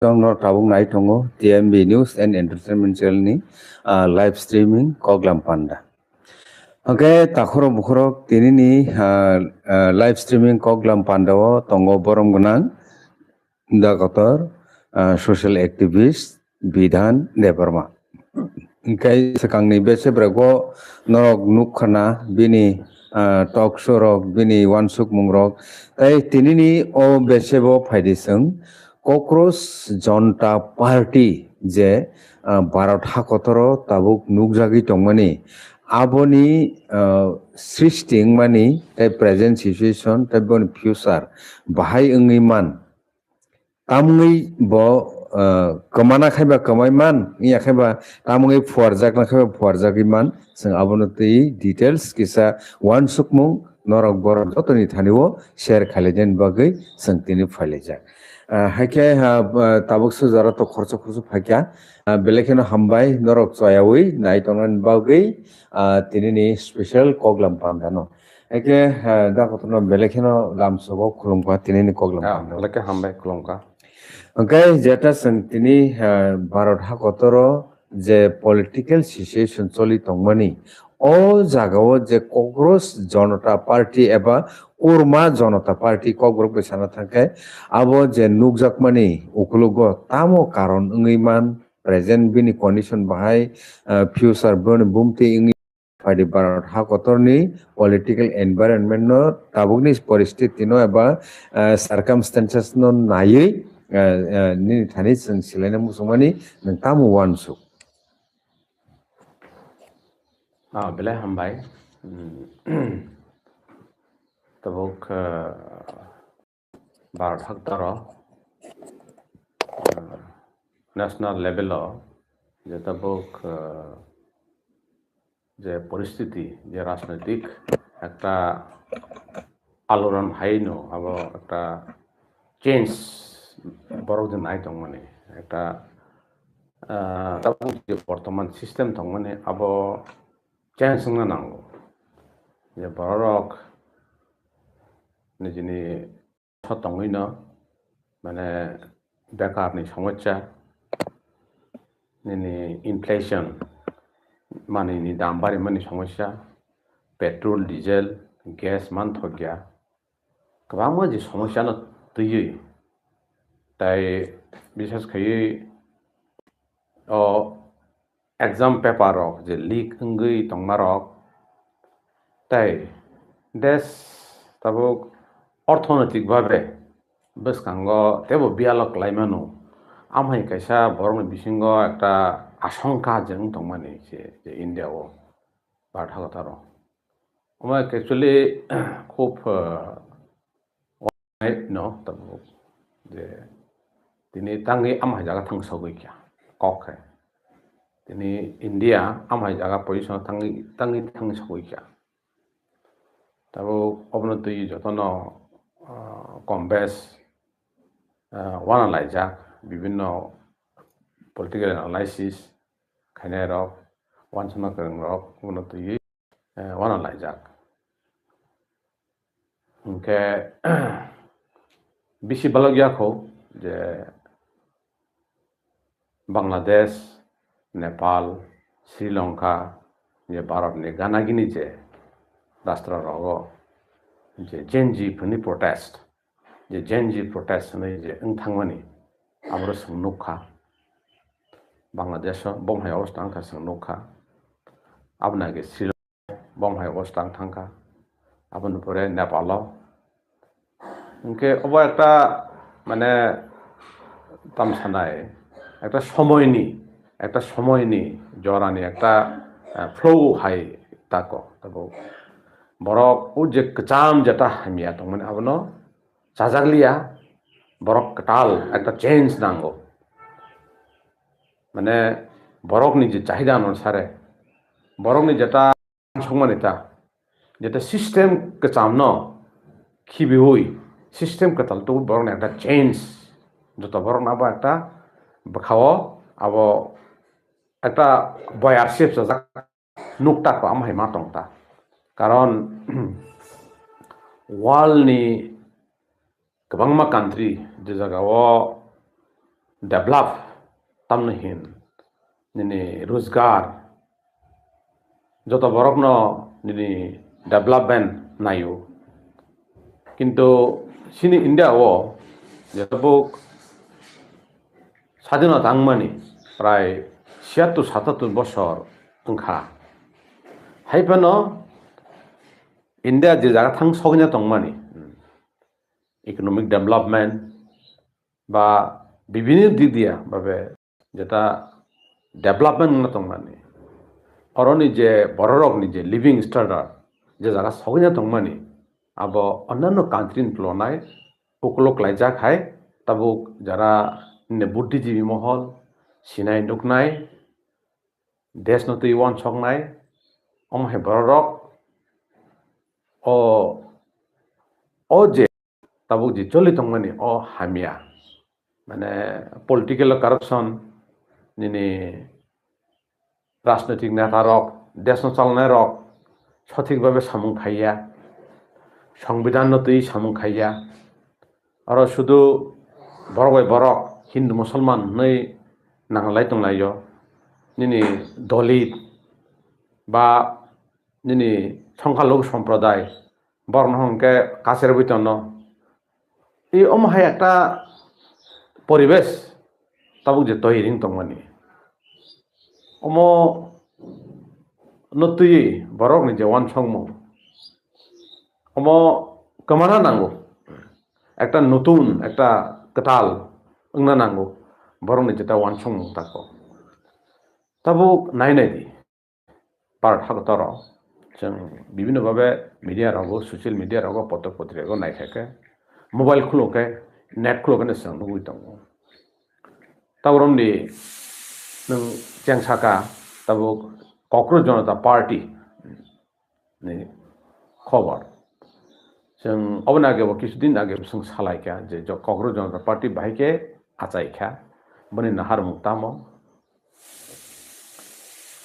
no tabung nai tongo TMB News and Entertainment Channel ni live streaming koglam panda. Okay, takhoro bukhoro tini ni live streaming koglam panda o tongo borom gunang da kotor social activist Bidhan Deparma. Kai sekang ni bese brago norok nukhana bini talk show rok bini wansuk mungrok tai tini ni o bese bo faidisang cockroach jonta party je Bharat hakotoro tabuk nukjagi tongmani aboni sristing mani tai present situation tai bon future bahai ongi man tamui bo kemana khaiba kemaiman iya khaiba tamui fuarjak na khaiba fuarjak iman sing abono tei details kisa one sukmung norok borok jotoni thaniwo share khalijen bagai sing tini phailejak haike tabuk sujara to khorcho phaikya belekeno hambai norok choyawi naitongan bagai tini ni special koglam pangano haike da kotono belekeno lamsogo khulumka tini ni koglam pangano Leke hambai kulongka. Okay, যেটা তিনি ভারত হাকতর যে political situation চলি তংমানি ও জাগাও যে কংগ্রেস জনতা party এবা কুরমা জনতা party কগ্রক বেসানা থাকে আবো যে নুকজাকমানি উকুলুগ তামো কারণ ইংইমান প্রেজেন্ট বিনি কন্ডিশন বাহাই ফিউচার বন বুমতে ইংই পার্টি ভারত হাকতরনি পলিটিক্যাল এনভায়রনমেন্ট নো তাবুকনি পরিস্থিতি নো এবা সার্কামস্টেন্সেস নো নাयै ni thani sing silena musumani nang tamu wansu Bele hambai. Tabuk Bharat haktaro national level je tabuk যে পরিস্থিতি যে রাজনৈতিক একটা আলোড়ন হাইনো আবার একটা চেঞ্জ বড় যে নাই তং মানে একটা যে বর্তমান সিস্টেম তং মানে আবো চেঞ্জ না নাঙ্গো যে বড় রক নিজনি সতংইন মানে বেকারনি সমস্যা নিনি ইনফ্লেশন মানে নি দাম বাড়ি মানে সমস্যা পেট্রোল ডিজেল গ্যাস মান থগিয়া গোबां যে সমস্যা না তৈরি তাই বিশেষ করে এক্সাম পেপার রক যে লিক হঙ্গই তংমা রক তাই দেশ তাবুক অর্থনৈতিকভাবে বেসকাঙ্গ তেবো বিয়ালক লাইমানো আমহাই কাইসা বরং বিসিঙ্গ একটা আশঙ্কা जों তংমানি যে ইন্ডিয়াও বাঠাগতার আমার অ্যাকচুয়ালি খুব no তাবুক যে তিনি tangi amhai jaga thang sogoi kya kokhe তিনি India amhai jaga position tangi thang sogoi kya tabo obnoti jotono কমবেশ ওয়ান লাইজাক বিভিন্ন পলিটিক্যাল অ্যানালাইসিস খাইনাই রক ওয়ান সনা করং রক উন্নতি ওয়ান লাইজাক ওকে বেশি বালগিয়াখো যে বাংলাদেশ নেপাল শ্রীলঙ্কা যে ভারতনি গানাগিনি যে রাষ্ট্র রগ যে জেনজি ফনি প্রটেস্ট যে জেনজি প্রটেস্ট হই যে থাংমানি আমরা সংনুখা বাংলাদেশ বংহাই অবস্থা আংখা সংনুখা আপনাকে শ্রীলঙ্কা বংহাই অবস্থা থাংখা আপন পরে নেপাল ওকে একটা মানে তামসানায় একটা সময়নি জরানি একটা ফ্লো হাই তাকো তবু বরক ও যে কচাম যেটা হামিয়া তো মানে আবনো চাজাগলিয়া বরক কটাল একটা চেঞ্জ নাঙ্গো মানে বরকনি যে চাহিদা অনুসারে বরকনি যেটা সংমানিতা যেটা সিস্টেম কচাম ন খিবি হই সিস্টেম কতাল তো বরং একটা চেঞ্জ যত বরং আবার একটা খাওয়া আবো একটা বয়ার শেপ নুকটাকো আমহাই মাতংতা কারণ ওয়ার্ল্ডনি गोबांमा कान्ट्रि जे जायगायाव develop tamna hin nini rozgar joto borokno nini development nayo কিন্তু sini India o যেবুক স্বাধীনতা আংমানি প্রায় ৭৬-৭৭ বছর ওংখা হাইফানো ইন্ডিয়া যে জায়গা থাং সগিনা তংমানি ইকোনমিক ডেভেলপমেন্ট বা বিভিন্ন দিক দিয়া ভাবে যেটা ডেভেলপমেন্ট না তংমানি অরনি যে বড়রক নিজে লিভিং স্ট্যান্ডার্ড যে জায়গা সগিনা তংমানি আব অন্যান্য কান্ট্রিন তুলনায় উপলক লাইজা খায় তাবুক যারা বুদ্ধিজীবী মহল সিনাই নুকনাই দেশ নতুই ওয়ান সংনাই অমহে বড়রক ও যে তাবুক যে চলি তংমানি ও হামিয়া মানে পলিটিক্যাল কারাপশন নিনি রাজনৈতিক নেতা রক দেশ চালনায় রক সঠিকভাবে সামুং খাইয়া সংবিধান নতুই সামুং খাইয়া আর শুধু বড় বরক হিন্দু মুসলমান नै নাংলাই তংলাইয় নিনি দলিত বা নিনি সংখ্যালঘু সম্প্রদায় বর্ণহংকে কাছের বিতন্ন এই অমহায় একটা পরিবেশ তাবুক যে তৈরিং তংমানি অম নতুই বরক নিজে ওয়ান সংমু অম কমানা নাঙ্গো একটা নতুন একটা কেতাল ওংনা নাঙ্গো বরং যেটা ওয়ান সংমু তাকো তাবুক নাইনাই দি भारत हादर जों বিভিন্নভাবে মিডিয়া রাগো সোশ্যাল মিডিয়া রাগো পত্র পত্রিকা নাইখাকে মোবাইল খুলকে নেট খুলকে जों नुगुइ दङ तावरमनि नों जेंसाका ताबुक क'क्राझार जनता पार्टी नि खबर जों अबन आगे किछुदिन आगे जों सालायखा जे क'क्राझार जनता पार्टी बाहायके आचायखा बनि नाहार मुक्तामो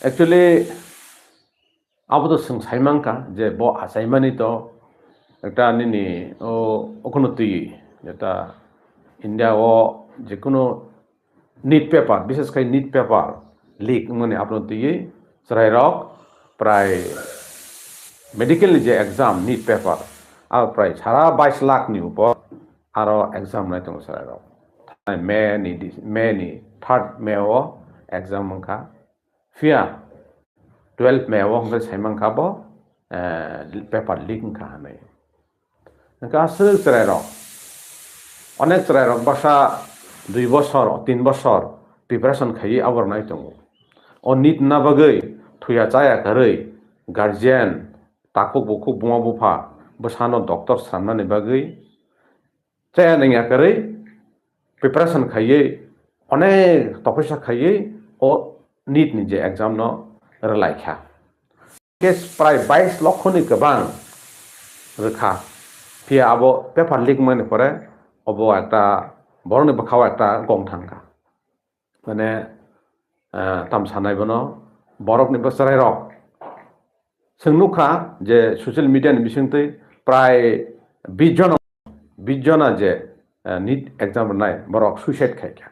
एक्चुअली আবতো जों साइमांका जे ब आसाइमानि तो একটা নিনি ও ওখানে তুই যেটা ইন্ডিয়া ও যে কোনো নিট পেপার বিশেষ করে নিট পেপার লিক মানে আপনার তুই সরাই রক প্রায় মেডিকেল যে এক্সাম নিট পেপার আর প্রায় সারা 22 লাখনি উপর আরো এক্সাম নাই তোমার সরাই রক মে নি 3rd মে ও এক্সাম মঙ্কা ফিয়া 12 May wong saimang kabo paper leak ka hanay naka serai rok অনেক serai rok basa 2 বছর 3 বছর প্রিপারেশন খাই আবার নাই তঙ্গ ও নিট না bagay thuya chaya karai guardian takuk bukuk bunga bufa bosano doctor samnani bagay chaya ninga karai preparation খাই অনেক তপস্যা খাই ও নিট নিজে এক্সাম ন লাইখা কেস প্রায় 22 লক্ষনি গোবাং রেখা ফিয়া আবো পেপার লিক মানে পরে অব একটা বড়নি বখাও একটা গং থাঙ্কা মানে তামসানাই বনো বরকনি বসরাই রক सोंनुखा যে সোশ্যাল মিডিয়ানি বিসংতৈ প্রায় 20 জনা যে নিট এক্সাম নাই বরক সুইসাইড খাইখা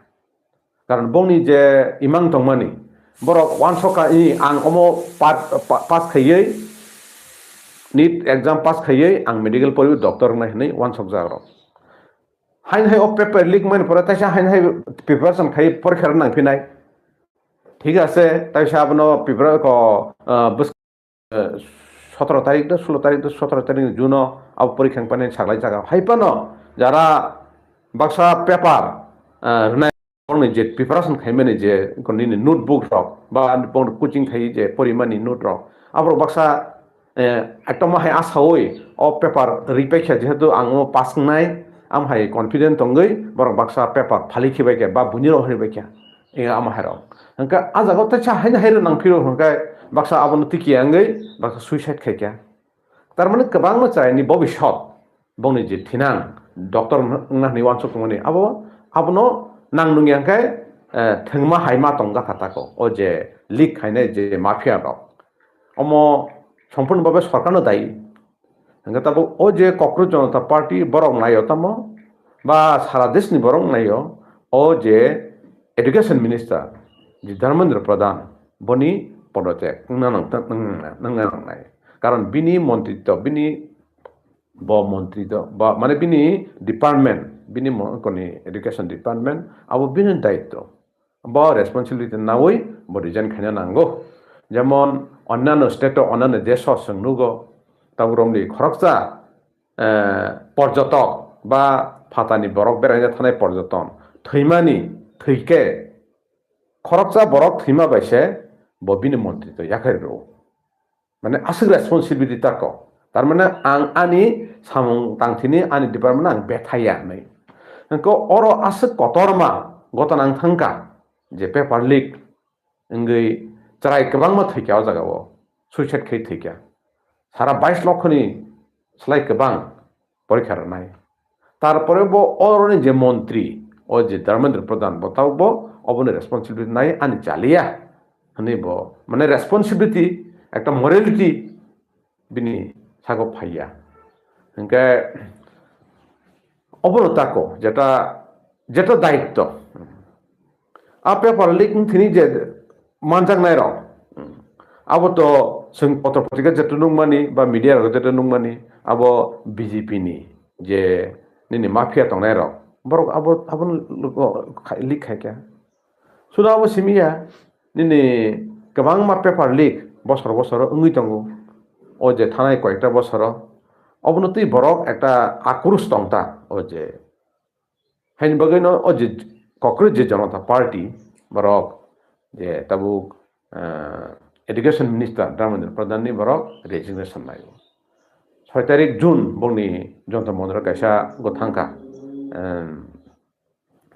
কারণ বংনি যে ইমাং তংমানি borok wan soka ini ang omo pas khayei NEET exam pas khayei ang medical pori doctor na hinai wan sok jaro hain hai op paper leak man pora taisa hain hai preparation khai porkhar nang pinai ঠিক আছে taisa abno paper ko 17 তারিখ 16 তারিখ 17 তারিখ June ab পরীক্ষা পানে সাগলাই জায়গা হাইপানো যারা Baksa paper যে প্রিপারেশন খাইমানি যে কোননি নোটবুক রক বা কোচিং খাই যে পরিমাণি নোট রক আবার বাক্সা একটা মাহাই আসাওই অ পেপার রিপাইখা যেহেতু আং পাস নাই আম হাই কনফিডেন্ট তঙ্গই বড় বাক্সা পেপার ফালি খিবাইকে বা বুনির হরিবাইকে এ আম হাইরং হংকা আজাগত তা hyena হাইর নাংফিরো Hakka Baksa আবন তিকি আঙ্গই Baksa suicide খাইকা তার মানে গোবাং চাইনি ভবিষ্যৎ বংনি যে থিনাং ডক্টর নানি ওয়ানসক মনি আবনো nang nungyangkai thengma haima tongga khatako o je leak khainai je mafia rok omo সম্পূর্ণ ভাবে সরকারও দায়ী তারপর ও যে কক্রোচ জনতা পার্টি বরং নাইও তামো বা সারা দেশনি বরং নাইও ও যে education minister ji Dharmendra Pradhan boni podojek nang karon bini montritto bini bo montritto ba mane bini department bini koni education department abo bini daitto ba responsibility nawoi bo resign khana nango যেমন অন্যান্য state অন্যান্য দেশ সঙ্গুগো তাবরমনি খরকসা পর্যটক বা ফাতানি বরক বেড়াইনা থানায় পর্যটন থৈমানি থৈকে খরকসা বরক থৈমা বাইসে ববিনি মন্ত্রী তো ইয়াখাই রো মানে আসল রেসপন্সিবিলিটি তাক তার মানে আং আনি সামং তাংথিনি আনি ডিপার্টমেন্ট আং বেথাইয়া নাই নকো অর আসল কতরমা গতন আং থাঙ্কা যে পেপার লিক ইংগৈ চারাই गोबां मा थैखायाव जागाव सुइसाइड खै थैखा सारा 22 लक्षनि सलाय गोबां परीक्षा रानाय तारपरे बो अरनि जे मन्त्री ओ जे धर्मेन्द्र प्रधान बताव बो अबनि रेसपन्सिबिलिटी नाय आनि चालिया हने बो माने रेसपन्सिबिलिटी একটা मरेलिटी बिनि सागो फाइया ओंके अबनताको जेटा जेटा दायित्व आ पेपार लिक थिनि जे manjak nai rok abo to sing photo patrika jetu nungmani ba media rok jetu nungmani abo BJP ni je nini mafia tong nai rok borok abo abon leak khai kya sudah abo simia nini gobang ma paper leak bosor ungui tongo o je thanai koyekta bosor obono tui borok ekta akrus tongta o je hain bagino o je cockroach je janata party borok যে তাবুক education minister Dharmendra প্রধাননি বরক resignation নাইও 6 তারিখ June বংনি যন্ত্র মন্দির কাইসা গথাঙ্কা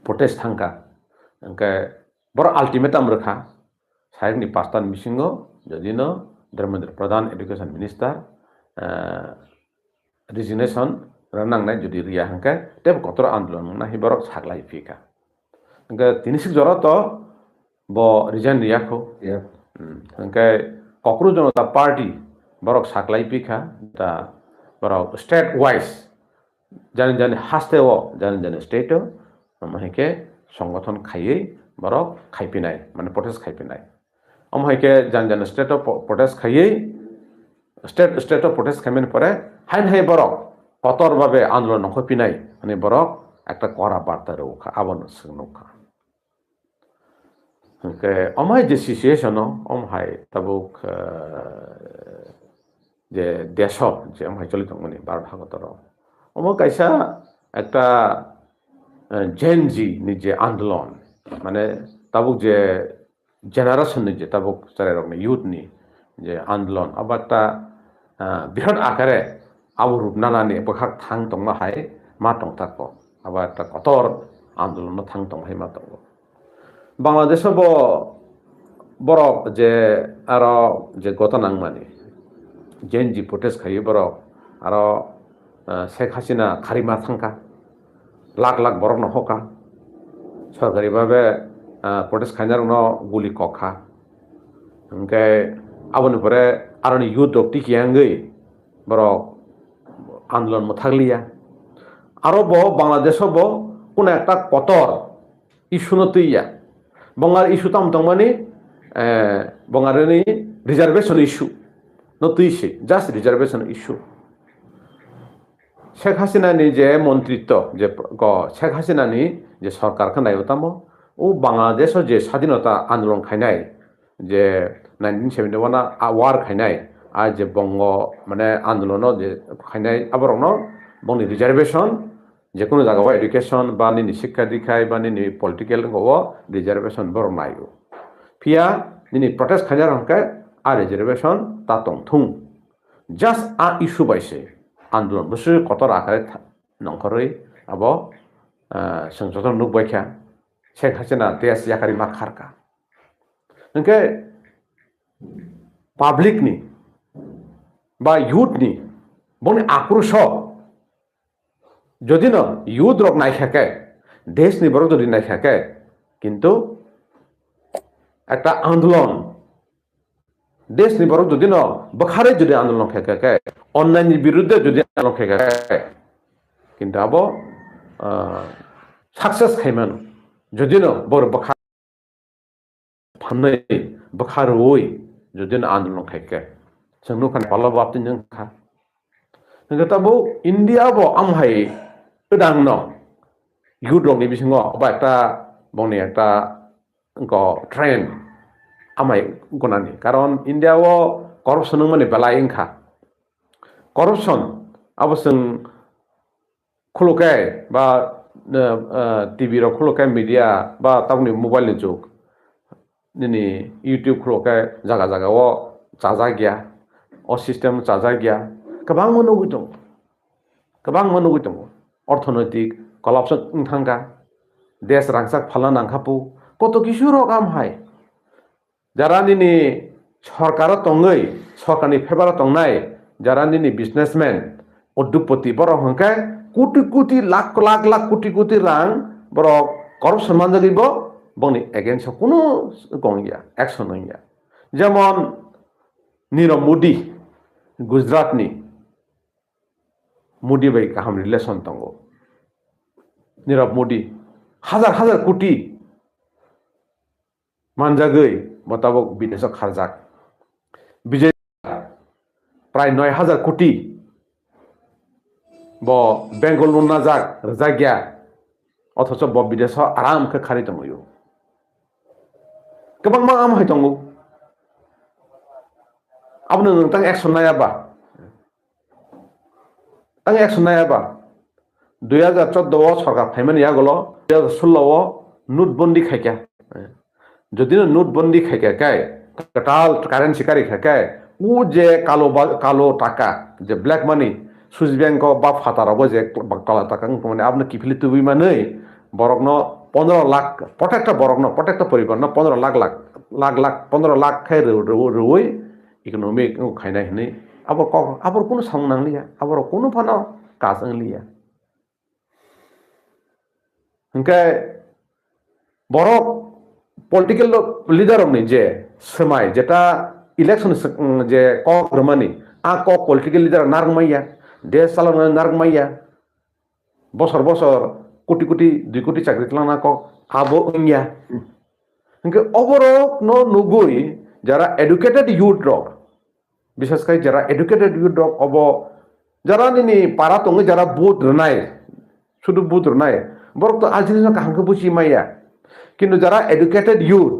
protest thangka ओंके बर ultimatum রখা সাইকনি 5 তান মিসিংগ যদিন ধর্মেন্দ্র প্রধান education minister resignation রানাंगनाय যদি রিয়া হাঙ্কা তেব কতর আন্দোলন নাহি বরক সাগলাই ফিকা ओंके তিনিসিক জরত bo resign riako angkai kokru jonata party borok saklai pikha ta borok state wise jani haste o jani state o mahike সংগঠন খাইয়ে borok খাইপিনাই মানে protest খাইপিনাই আমহাইকে jani state o protest খাইয়ে state o protest খাইমেন পরে হাইন high borok কতর ভাবে আন্দোলন হপিনাই মানে borok একটা করা বার্তা রোখা আবন সুনুখা ओंके अमाय जे सिचुएशन अमहाय ताबुक जे देश जे अमहाय चलित मनि भारत हागतर अम काइसा एकटा जेनजी नि जे आंदोलन माने ताबुक जे जेनारेशन नि जे ताबुक चारायरक यूथ नि जे आंदोलन अब एकटा बिराट आकारे आबु रूप नानानि बखाक थांग तंग हाय मा तंगताको अब एकटा कतर आंदोलन थांग तंग हाय मा तंग বাংলাদেশ বরক যে আর যে গত নাংমানি জেনজি প্রটেস্ট খাই বরক আর শেখ হাসিনা খারিমা থাঙ্কা লাখ লাখ বরক নহকা সরকারি ভাবে প্রটেস্ট খাইনার গুলি কখা ওকে আবনি পরে আরনি ইউথ টিকিয়াঙ্গই বরক আন্দোলন থাকলিয়া আরো বাংলাদেশ কোন একটা কতর ইস্যু নতুইয়া বঙ্গার ইস্যু তামতামানি বঙ্গারেনি রিজার্ভেশন ইস্যু নতুইছে জাস্ট রিজার্ভেশন ইস্যু শেখ হাসিনানি যে মন্ত্রিত্ব যে শেখ হাসিনানি যে সরকার খানায়তাম ও বাংলাদেশ যে স্বাধীনতা আন্দোলন খাইনাই যে 1971 ওয়ার খাইনাই আর যে বঙ্গ মানে আন্দোলন যে খাইনাই আবার বঙ্গনি রিজার্ভেশন যে কোনো জায়গা এডুকেশন বা নিনি শিক্ষা দীক্ষায় বা নিনি পলিটিক্যাল রিজার্ভেশন বড় নাইও ফিয়া নিনি প্রটেস্ট খাইনার হংকে আর রিজার্ভেশন তা তং থুং জাস্ট আ ইস্যু বাইছে আন্দোলন বসে কতর আকারে নংখরই আব সংশোধন নুক বাইখা শেখ হাসিনা দেশ ইয়াকারি মা খারকা ওকে পাবলিকনি বা ইউথনি বনে আক্রোশ যদি না ইউথ রক নাই থাকে দেশ নিবরক যদি নাই থাকে কিন্তু একটা আন্দোলন দেশ নিবরক যদি না বখারে যদি আন্দোলন থাকে অন্যায়ের বিরুদ্ধে যদি আন্দোলন থাকে কিন্তু আব সাকসেস খাইমান যদি না বড় বখা फाननै बखारoi जुदिन आन्दोलन खायके जोंनो खान पाला बापति नों खा नों ताबो इंडिया बो आमहाय उदां न युद्ध नि बिसिङाव बा একটা बनि একটা ट्रेन आमाय गनानि कारण इंडियाव करप्शन माने बेलाय इंखा करप्शन अबसों खुलुकाय बा टीवी रो खुलुकाय मीडिया बा तावनि मोबाइल नि जुग निनि यूट्यूब खुलुकाय जागा जागा वो चाजा गया और सिस्टेम चाजा गया गोबां मोनोगै दं गोबां मोनोगै दं अर्थनैतिक करप्शन थांगा देश रांसाक फाला नांखापु कत किसु रक आमहाय যারা নিনি সরকার তঙ্গই সরকারনি ফেভার তংনাই যারা নিনি বিজনেসম্যান উদ্যোগপতি বড় হংকে কোটি কোটি লাখ লাখ লাখ কোটি কোটি রাং বড় করপশন মানজাগিব বনি এগেইনস্ট কোনো গঙ্গিয়া অ্যাকশন হইয়া যেমন নীরব মোদি গুজরাটনি মোদি বাই কাহাম রিলেশন তঙ্গ নীরব মোদি হাজার হাজার কোটি मानजागै मोताबक विदेशक खारजाक विजय प्राय 9,000 कोटी ब बेंगल नाजाक रजागिया अथच ब विदेश आराम के खारि दंयो गोबां मा आम हाय दंगो आबनो नोंथां एक्शन नायाबा आं एक्शन नायाबा 2014 सरकार फायमान यागल 2016 नोटबंदी खायका যদি নোটবন্দি খাইকে কায় কাটাল কারেন্সি কারি খাইকে ও যে কালো কালো টাকা যে ব্ল্যাক মানি সুইস ব্যাংক বা ফাতারাবো যে কালো টাকা মানে আপনি কিফিলি তুবি মানে বরকন 15 লাখ প্রত্যেকটা বরকন প্রত্যেকটা পরিবার না 15 লাখ লাখ লাখ লাখ 15 লাখ খাই রই ইকোনমিক খাইনাই হনে আবার কোনো সাং নাংলিয়া আবার কোনো ফানো কাজ আংলিয়া হংকে বরক पॉलिटिकल लीडर हमने जे समय जेटा इलेक्शन जे कॉक रमानी आ कॉक पॉलिटिकल लीडर नारगमाइया देश सालाना नारगमाइया बसर बसर कोटी कोटी 2 कोटी चाकरी तलाना को आबो उन्या इनके ओवरऑल नो नुगुई जरा एडुकेटेड यूथ रॉक विशेषकर जरा एडुकेटेड यूथ रॉक अबो जरा निनी पारा तंग जरा बुत रनाय शुद्ध बुत रनाय बरक तो आजिना काहंको बुची माइया किन्तु जरा एडुकेटेड यूथ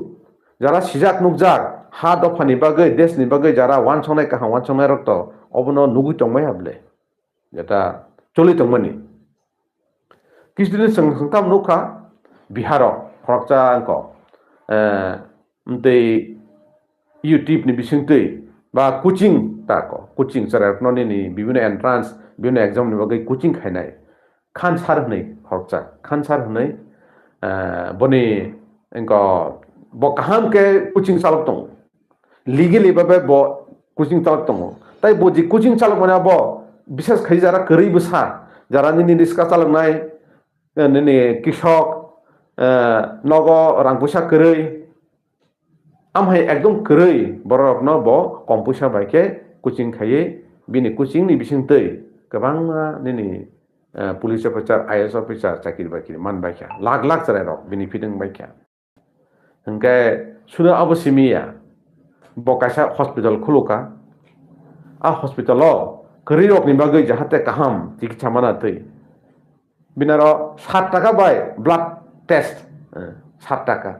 जरा सिजाक नुकजाक हा दफानि बागै देशनि बागै जरा वान संनाय काहा वान संनाय रक्त अबनो नुगुइ तंबाय हाबले जेटा चलि तंमनि किसदिन संथाम नुखा बिहार फरकचा अंक दै यूट्यूब नि बिसिंतै बा कोचिंग ताको कोचिंग सरारननि नि बिभिन्न एन्ट्रान्स बिभिन्न एग्जाम नि बागै कोचिंग खायनाय खानसार हनै फरकचा खानसार हनै बने इनका बो कहाम के कोचिंग चालक दं लीगली बाबे बो कोचिंग चालक दं ताई बो जी कोचिंग चालक बना बो विशेष खाइ जरा करै बसा जरा नि रिस्का चालक नाय नि कृषक नगो रांपुसा करै आमहाय एकदम करै बरफ न बो कम्पुसा बायके कोचिंग खायै बिनि कोचिंग नि बिसिंतै गोबां नि पुलिस अफिसार आईएएस अफिसार चाकरी बाकरी मान बायका लाख लाख जरा रक बेनिफिट बायका हंके सुना अबसिमिया बकासा हॉस्पिटल खुलुका आ हॉस्पिटल करी रक नि बागै जाहाते काहाम चिकित्सा माना तै बिनारो 7 टाका बाय ब्लाड टेस्ट 7 टाका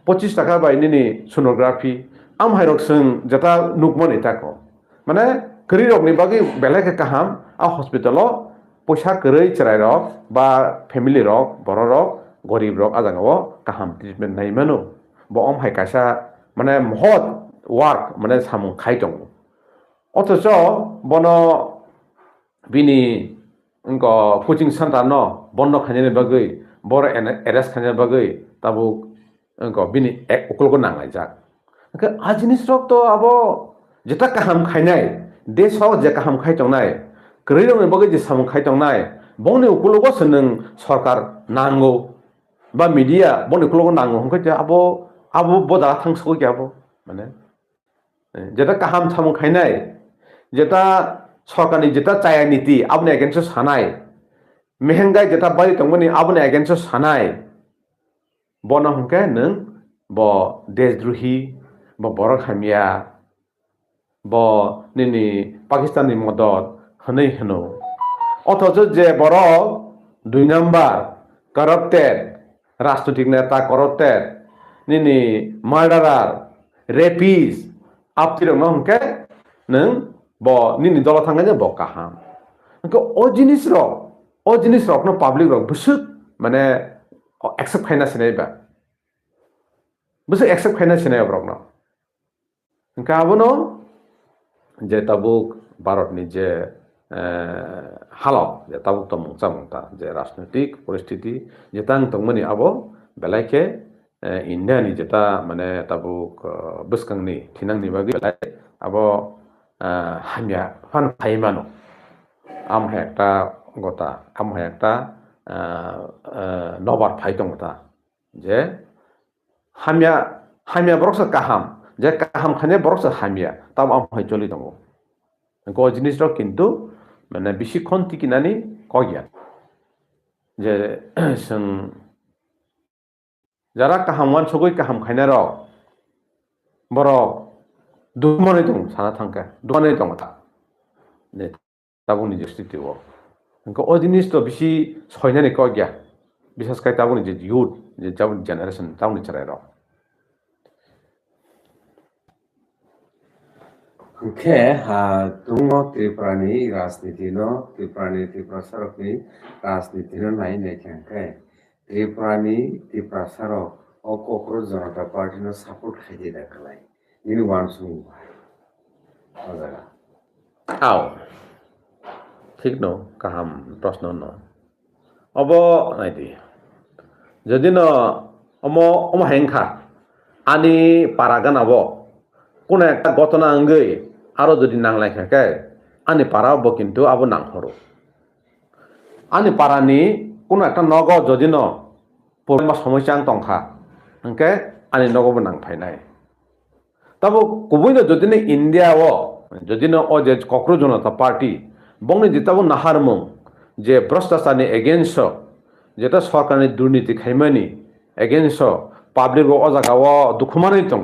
25 टाका बाय निनि सोनोग्राफी आम हायरक जों जता नुकमनि ताको माने करी रक नि बागै बेलेग काहाम आ हॉस्पिटल पैसा करै चराय रक बा फैमिली रक बर रक गरीब रक आजांगो काहाम ट्रिटमेंट नाय मानो बो अम हाय कासा माने महत वर्क माने सामु खाइ दं अथच बनो बिनि इनको कोचिंग सेंटर न बन्द खाने बागै बर एरेस्ट खाने बागै ताबु इनको बिनि एक उकलको नांगाय जा आ जिनिस रक तो आबो जेता काहाम खायनाय देश जे काहाम खाइ दंनाय करै रंनि बागै जे सामु खाइ दंनाय बने उकलको सनों सरकार नांगौ बा मीडिया बने उकलको नांगौ हंखै आबो आबो बदा थांसको गयाबो माने जेता काहाम सामु खायनाय जेता सरकारनि जेता चाया नीति आबने एगेन्स्ट सानाय महंगाई जेता बारि दंमोनि आबने एगेन्स्ट सानाय बना हंखे नों bo desdruhi bo borok hamia bo nini Pakistani modot hanei hano অথচ যে borok 2 নাম্বার corrupted রাষ্ট্রনীতিক নেতা corrupted nini murderer rapist aptirok no hongke nung bo nini dolo thangane bo kaham hongke o jinis rok no public rok busuk mane accept khaina sinai ba busuk accept khaina sinai rok no hongke abono je tabuk Bharat ni je halok je tabuk to mungta je rajnaitik poriস্থিতি jetang tongmani abo belaike India ni jeta mane tabuk buskang ni thinang ni bagi belai abo hamya fan phaimano am hekta gota am hekta nobar phai tongta je hamya boroksa kaham je kaham khane boroksa hamya tab am phai choli tongo ko jinis ro kintu mane bishi khonti kinani kogya je sing যারা কাহামওয়ান সগৈ কাহাম খাইনা rock বরক দুমনে দং সানা থাঙ্কা দুমনে দং তা নে তাবুনি যে স্থিতিও অঙ্ক ও জিনিস তো বেশি ছয়নানি কগিয়া বিশেষ করে তাবুনি যে ইউথ যে যাবন জেনারেশন তাবুনি চারাই রক ওকে তুমো ত্রিপুরানি রাজনীতি নো ত্রিপুরা সরকনি রাজনীতি নো নাই নাই খাঙ্কাই ত্রিপুরা সরক ও কক্রোচ জনতা পার্টি নো সাপোর্ট খাইতে দেখালাই ইনি ওয়ানসুং আও ঠিক ন কাহাম প্রশ্ন ন অব নাইদি যদি ন অম হেংখা আনি পারাগান আব কোন একটা ঘটনা আঙ্গই আরো যদি নাংলাই থাকে আনি পারাবো কিন্তু আবো নাংহরো আনি পারানি কোন একটা নগ যদি ন প্রবলেম সমস্যা টংখা ওকে আনি নগবো নাংফাইনাই তবে কবই না যদি ইন্ডিয়া যদি না ও যে কক্রোচ জনতা পার্টি বংনি যেতাবো নাহারমুং যে ভ্রষ্টাচারনি এগেইনস্ট যেটা সরকারনি দুর্নীতি খাইমানি এগেইনস্ট পাবলিক ও জায়গাও দুখুমানি দङ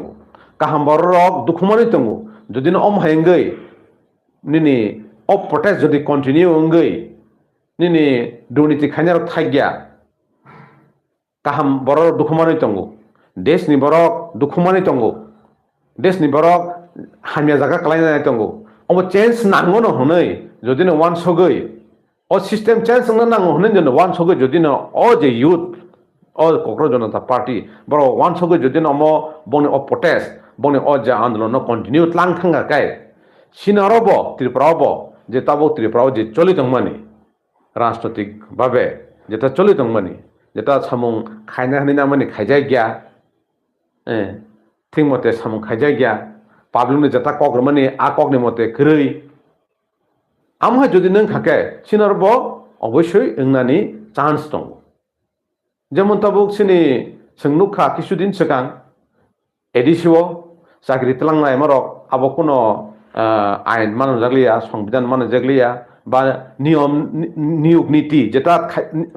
কাহাম বরক দুখুমানি দङ যদি না হেঙ্গই নিনি অ প্রটেস্ট যদি কন্টিনিউ অঙ্গই নিনি দুর্নীতি খাইনার থাইগিয়া কাহাম বরক দুখুমানি দङ দেশনি বরক দুখুমানি দङ দেশনি বরক হামিয়া জায়গা কালাইনাই দङ অব চেঞ্জ নাঙ্গো ন হनै যদি না ওয়ান সগৈ ও সিস্টেম চেঞ্জ নাঙ্গো হनै যেন ওয়ান সগৈ যদি না ও যে ইউথ ও কক্রোচ জনতা পার্টি বড় ওয়ান সগৈ যদি না বনে ও প্রটেস্ট বনে ও যে আন্দোলন কন্টিনিউ ত্লাং থাঙ্গা কাই সিনারব ত্রিপুরাব যে তাবো ত্রিপুরাও যে চলিত মানি রাজনৈতিক ভাবে যেটা চলিত মানি যেটা সামুং খাইনা হানিনা মানি খাইজাই গিয়া ঠিক মতে সামুং খাইজাই গিয়া পাবলিকনি যেটা কক মানি আ ককনি মতে গরৈ আমহা যদি নং থাকে সিনারব অবশ্যই ওংনানি চান্স দङ যেমন তাবুক সিনি সোंनुखा কিছুদিন সিগাं এডিসিও চাকরি তলাংনাय মারক আবো কোনো আইন মানো জাগলিয়া সংবিধান মানো জাগলিয়া বা নিয়োগ নীতি যেটা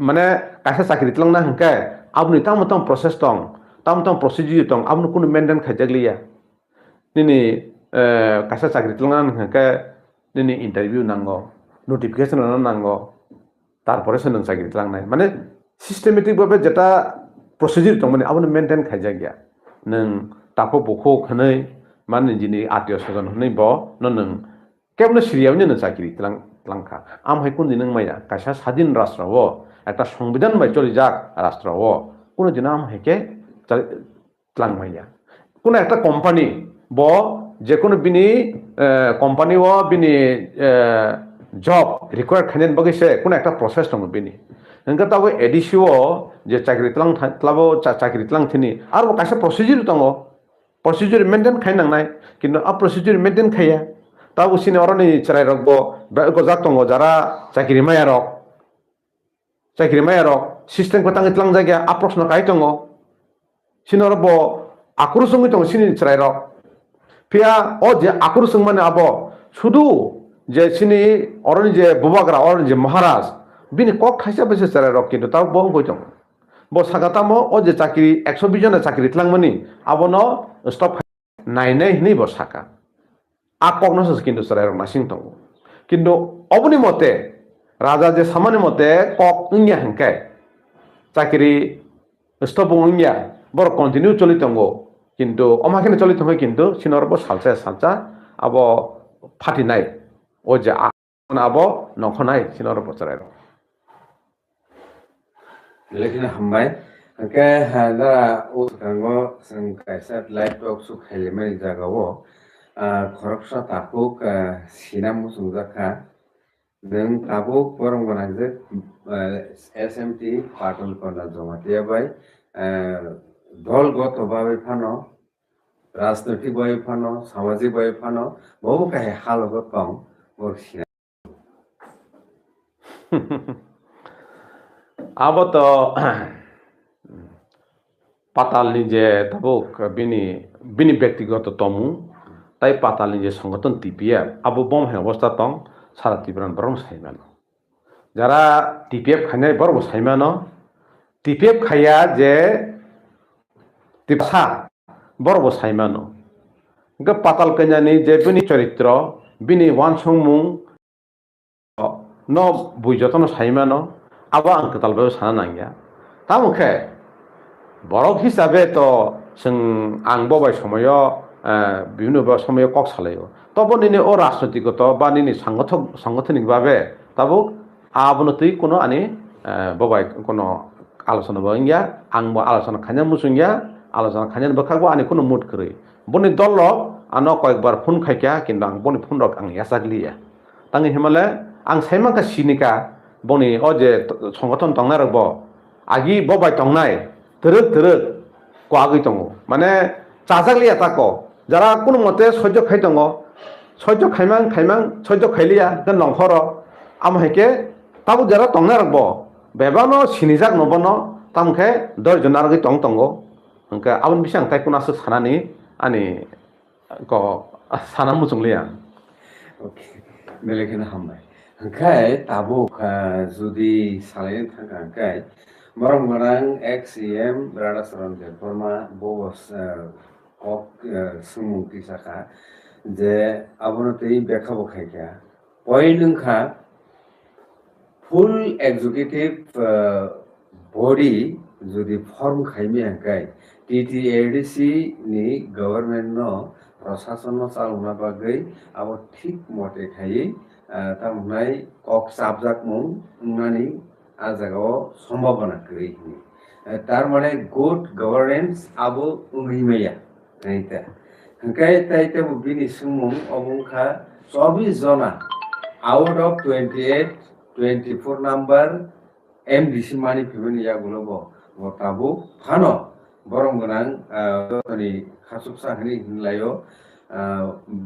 মানে কাছে চাকরি তলাংনা হংকে আপনি তামতং প্রসেস দং তামতং প্রসিডিউর দং আপনি কোনো মেনটেন খাইজাগলিয়া নিনি কাছে চাকরি তলাংনা হংকে নিনি ইন্টারভিউ নাঙ্গো নোটিফিকেশন নাঙ্গো তারপরে সোনং চাকরি তলাংনাय মানে সিস্টেমেটিক ভাবে যেটা প্রসিডিউর দং মানে আপনি মেনটেন খাইজাগিয়া নং তাপো বখো খनै মানে যিনি আত্মীয় স্বজন হनै ব নং কেবল সিরিয়াवनो ন চাকরি তলাংখা আমহাই কোন দিন মাইয়া কাইসা স্বাধীন রাষ্ট্রব একটা সংবিধান বাই চলি যাক রাষ্ট্রব কোন দিন আমহাইকে তলাংমাইয়া কোন একটা কোম্পানি ব যে কোনো বিনি কোম্পানি ও বিনি জব রিকোয়ার্ড খাইনেন বগিছে কোন একটা প্রসেস দङ বিনি नोंखा ताबो एडिसिओ जे चाकरि तलां तलाबो चाकरि तलां थिनि आरो कासे प्रोसिजर दङ प्रोसिजर मेंटेन खाइनांनाय किन्तु आ प्रोसिजर मेंटेन खाया ताबो सिने अरनि चराय रगबो गजाक दङ जारा चाकरि मायारक सिस्टेम को तांगि तलां जायगा आ प्रश्न काइ दङ सिने अरबो आक्रोशंगि दङ सिनि चराय रक फिया ओ जे आक्रोशं माने आबो शुधु जे सिनि अरनि जे बुबाग्रा अरनि जे महाराज बिनि कक खाइसा बेसे चराय रक किन्तु ताबो बंग दङ bo sagatamo o je chakri 120 jona chakri tlangmani abono stop nainai hini bo saka a cognosis kintu sarai rok nasing tongo kintu oboni mote raja je samani mote kok ingya hangkai chakri stop ingya bor continue choli tongo kintu omakene choli tongo kintu sinor bo salsa abo phati nai o je abo nokhonai sinor bo sarai rok लेकिन हमारे के हमारा उस गंगो संकायसा life talk सुख हेले में जगह वो खरकसा तापुक सीना मुसुंगा का नंग तापुक परम बना जे एसएमटी पाटल करना जमा दिया भाई दल गत बाबे फानो राजनीतिक बाबे फानो सामाजिक बाबे फानो बहु कहे हाल गत पाऊं और सीना abo to patalni je tabuk bini ব্যক্তিগত tomu tai patalni je সংগঠন TPF abo bom he অবস্থা tong sara tibran borong saimano jara TPF khanai borong saimano TPF khaya je tipsa borong saimano ga patal kanyani je bini charitro bini wansongmung no buijotono saimano abo ang ketalbayo sana nangya tamukhe borok hisabe to sing ang bobai somoyo bibhinno somoyo kok salayo tobo nini o rajnotigoto ba nini সাংগঠনিক ভাবে tabuk abono tui kono ani bobai kono আলোচনা bangya ang bo আলোচনা khanya musungya আলোচনা khanya bakagbo ani kono mood kri boni dollo ano koyekbar phone khaikya kintu ang boni phone rok ang yasagliya tangi himale ang saimaka sinika boni o je সংগঠন tongnai rok bo agi bobai tongnai teruk ko agi tongo mane chajagliya tako jara kono mote sojjo khai tongo sojjo khaimang sojjo khailiya den longkhoro amhaike tabu jara tongnai rok bo bebano sinijak nobono tamkhe 10 jonar gi tongo angka abon bisang tai kuna su sanani ani ko sanam musungliya okay melekena hambai Angkai tabuk judi salain thangka angkai marang marang XCM Rada Saron Deporma bos kok sumung kisaka je abonotei bekha bokhaikya point ngkha full executive body judi form khaimi angkai TTADC ni government no प्रशासन no chalna bagai abo thik mote khai tamnai kok sabjak mung nani ajagao সম্ভাবনা kri tar mane good governance abo ungrimeya naita hangkai taite bini sumung obungkha 24 jona out of 28 24 number MDC mani phibeni yagulo bo tabu phano borong gonang toni khasuksa hani hinlayo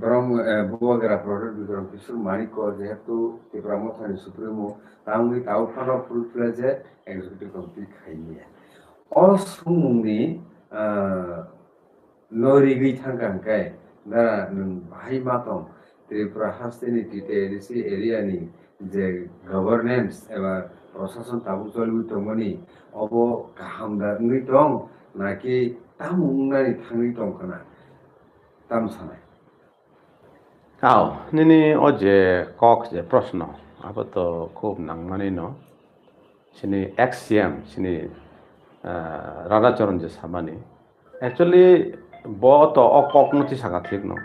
Brong buagara product bikrong kisur mani ko jehetu Tripura thani supremo tamwi tau phano full fledged executive committee khaiya all sumungni lori gi thangkang kai dara bhai matong Tripura hasteni TTADC area ni je governance eba প্রশাসন tabu cholwi tongmani obo kahamdar ngui tong naki tamungni thangni tong kana tam sanai nini oje kok je proshno abo to khub nangmani no sini XCM sini Radhacharan je samani actually bo to okok nuti saka thik no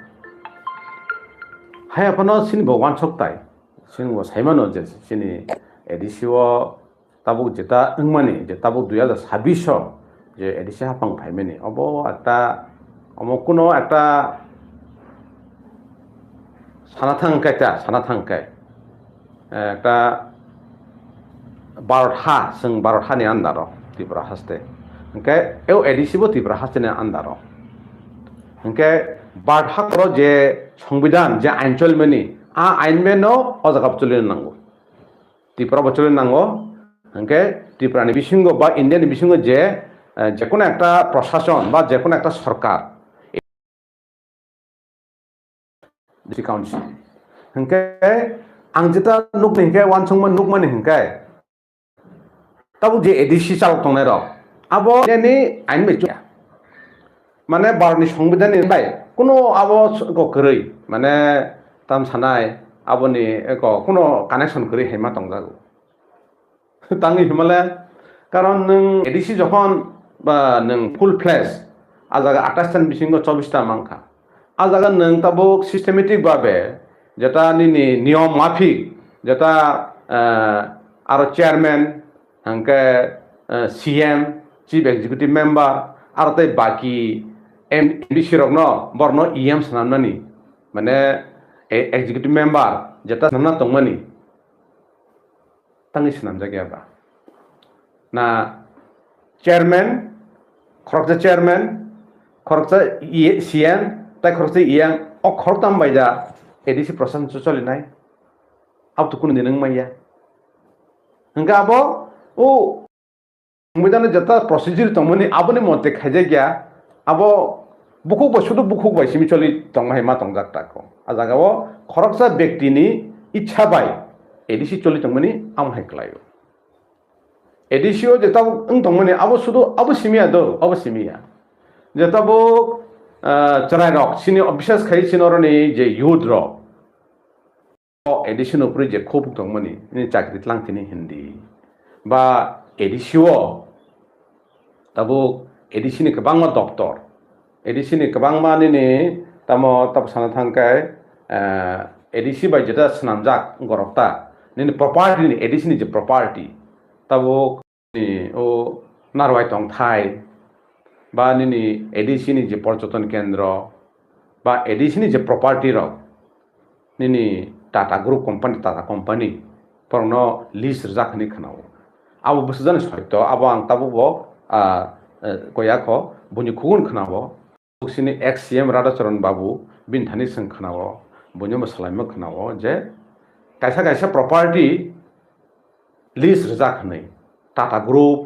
haya pano sini bo wan choktai sini bo saimano je sini edisiwo tabuk jeta ingmani je tabuk 2026 je edisi hapang phaimeni obo একটা অমকুনো একটা সানাথাংকাই একটা 12টা जों 12টাनि आन्दाराव त्रिपुरा हास्ते ओंखाय एव एडिसिबो त्रिपुरा हास्तेनि आन्दाराव ओंखाय 12टा करो जे संविधान जे आइन चलमेनि आ आइन मेनो अजागाब चलिनो नांगौ त्रिपुरा बचलिनो नांगौ ओंखाय त्रिपुरानि बिसिंगो बा इन्डियानि बिसिंगो जे जेकोनो একটা প্রশাসন বা যেকোনো একটা সরকার council hingkai ang jeta nuk hingkai wansungman nukmani hingkai tabu je edisi chal tongnai rok abo ni ain bai মানে भारतनि संविधान बाय কোনো আবো গকরই মানে তাম সানাই আবনি কোনো কানেকশন করি হেমা তংজাগো তাঙ্গি হিমালয় কারণ নং এডিসি যখন বা নং ফুল ফ্লেশ আজাগা 28 বিসিঙ্গ 24টা মাংখা আজাগা নং তাবো সিস্টেমেটিক ভাবে যেটা নিনি নিয়ম মাফিক যেটা আরো চেয়ারম্যান হাঙ্কে সিএম চিফ এক্সিকিউটিভ মেম্বার আর তাই বাকি এমডিসি রক ন বর্ণ ইএম সানামনানি মানে এক্সিকিউটিভ মেম্বার যেটা সানামনা তংমানি tangi senam jagya ba na chairman khorokta chairman khorokta cm tai khorokta yang o khortam baida edc prosan choli nai ab to kun dinang maya hingga abo o সংবিধানে যেটা procedure তমনি আবনি মতে খাইজে গিয়া আবো বুকুক বা শুধু বুকুক by Simi চলি তংমাই মা তংজাক তাকো আজাগাও খরকসা ব্যক্তিনি ইচ্ছা বাই এডিসি চলি তংমনি আমহাই ক্লাইও এডিসিও যেটা তংমনি আবো শুধু আবো সিমিয়া দো আবো সিমিয়া যেটা বো চরাই রক সিনি বিশেষ খাই সিনরনি যে ইউথ রক এডিসিন উপরে যে খুব তংমনি চাকরি লাংতিনি হিন্দি বা এডিসিও তাবো এডিসিনি কবাংমা দপ্তর এডিসিনি কবাংমা নিনি তামো তাব সানা থাংকাই এডিসি বাই যেটা স্নামজাক গরকতা নিনি প্রপার্টি নিনি এডিসিনি যে প্রপার্টি তাবো ও নারওয়াই তং থাই বা নিনি এডিসিনি যে পর্যটন কেন্দ্র বা এডিসিনি যে প্রপার্টি রক নিনি Tata group company Tata company পরন লিজ জাখনি খানাও আবো বসজান সত্য আবো আং তাবো ব কয়াখো বুনি খুগুন খানাবো সিনি এক্স সিএম রাধাচরণ বাবু বিনথানি সং খানাবো বুনি মসলাইমো খানাবো যে কাইসা কাইসা প্রপার্টি লিজ জাখনি টাটা গ্রুপ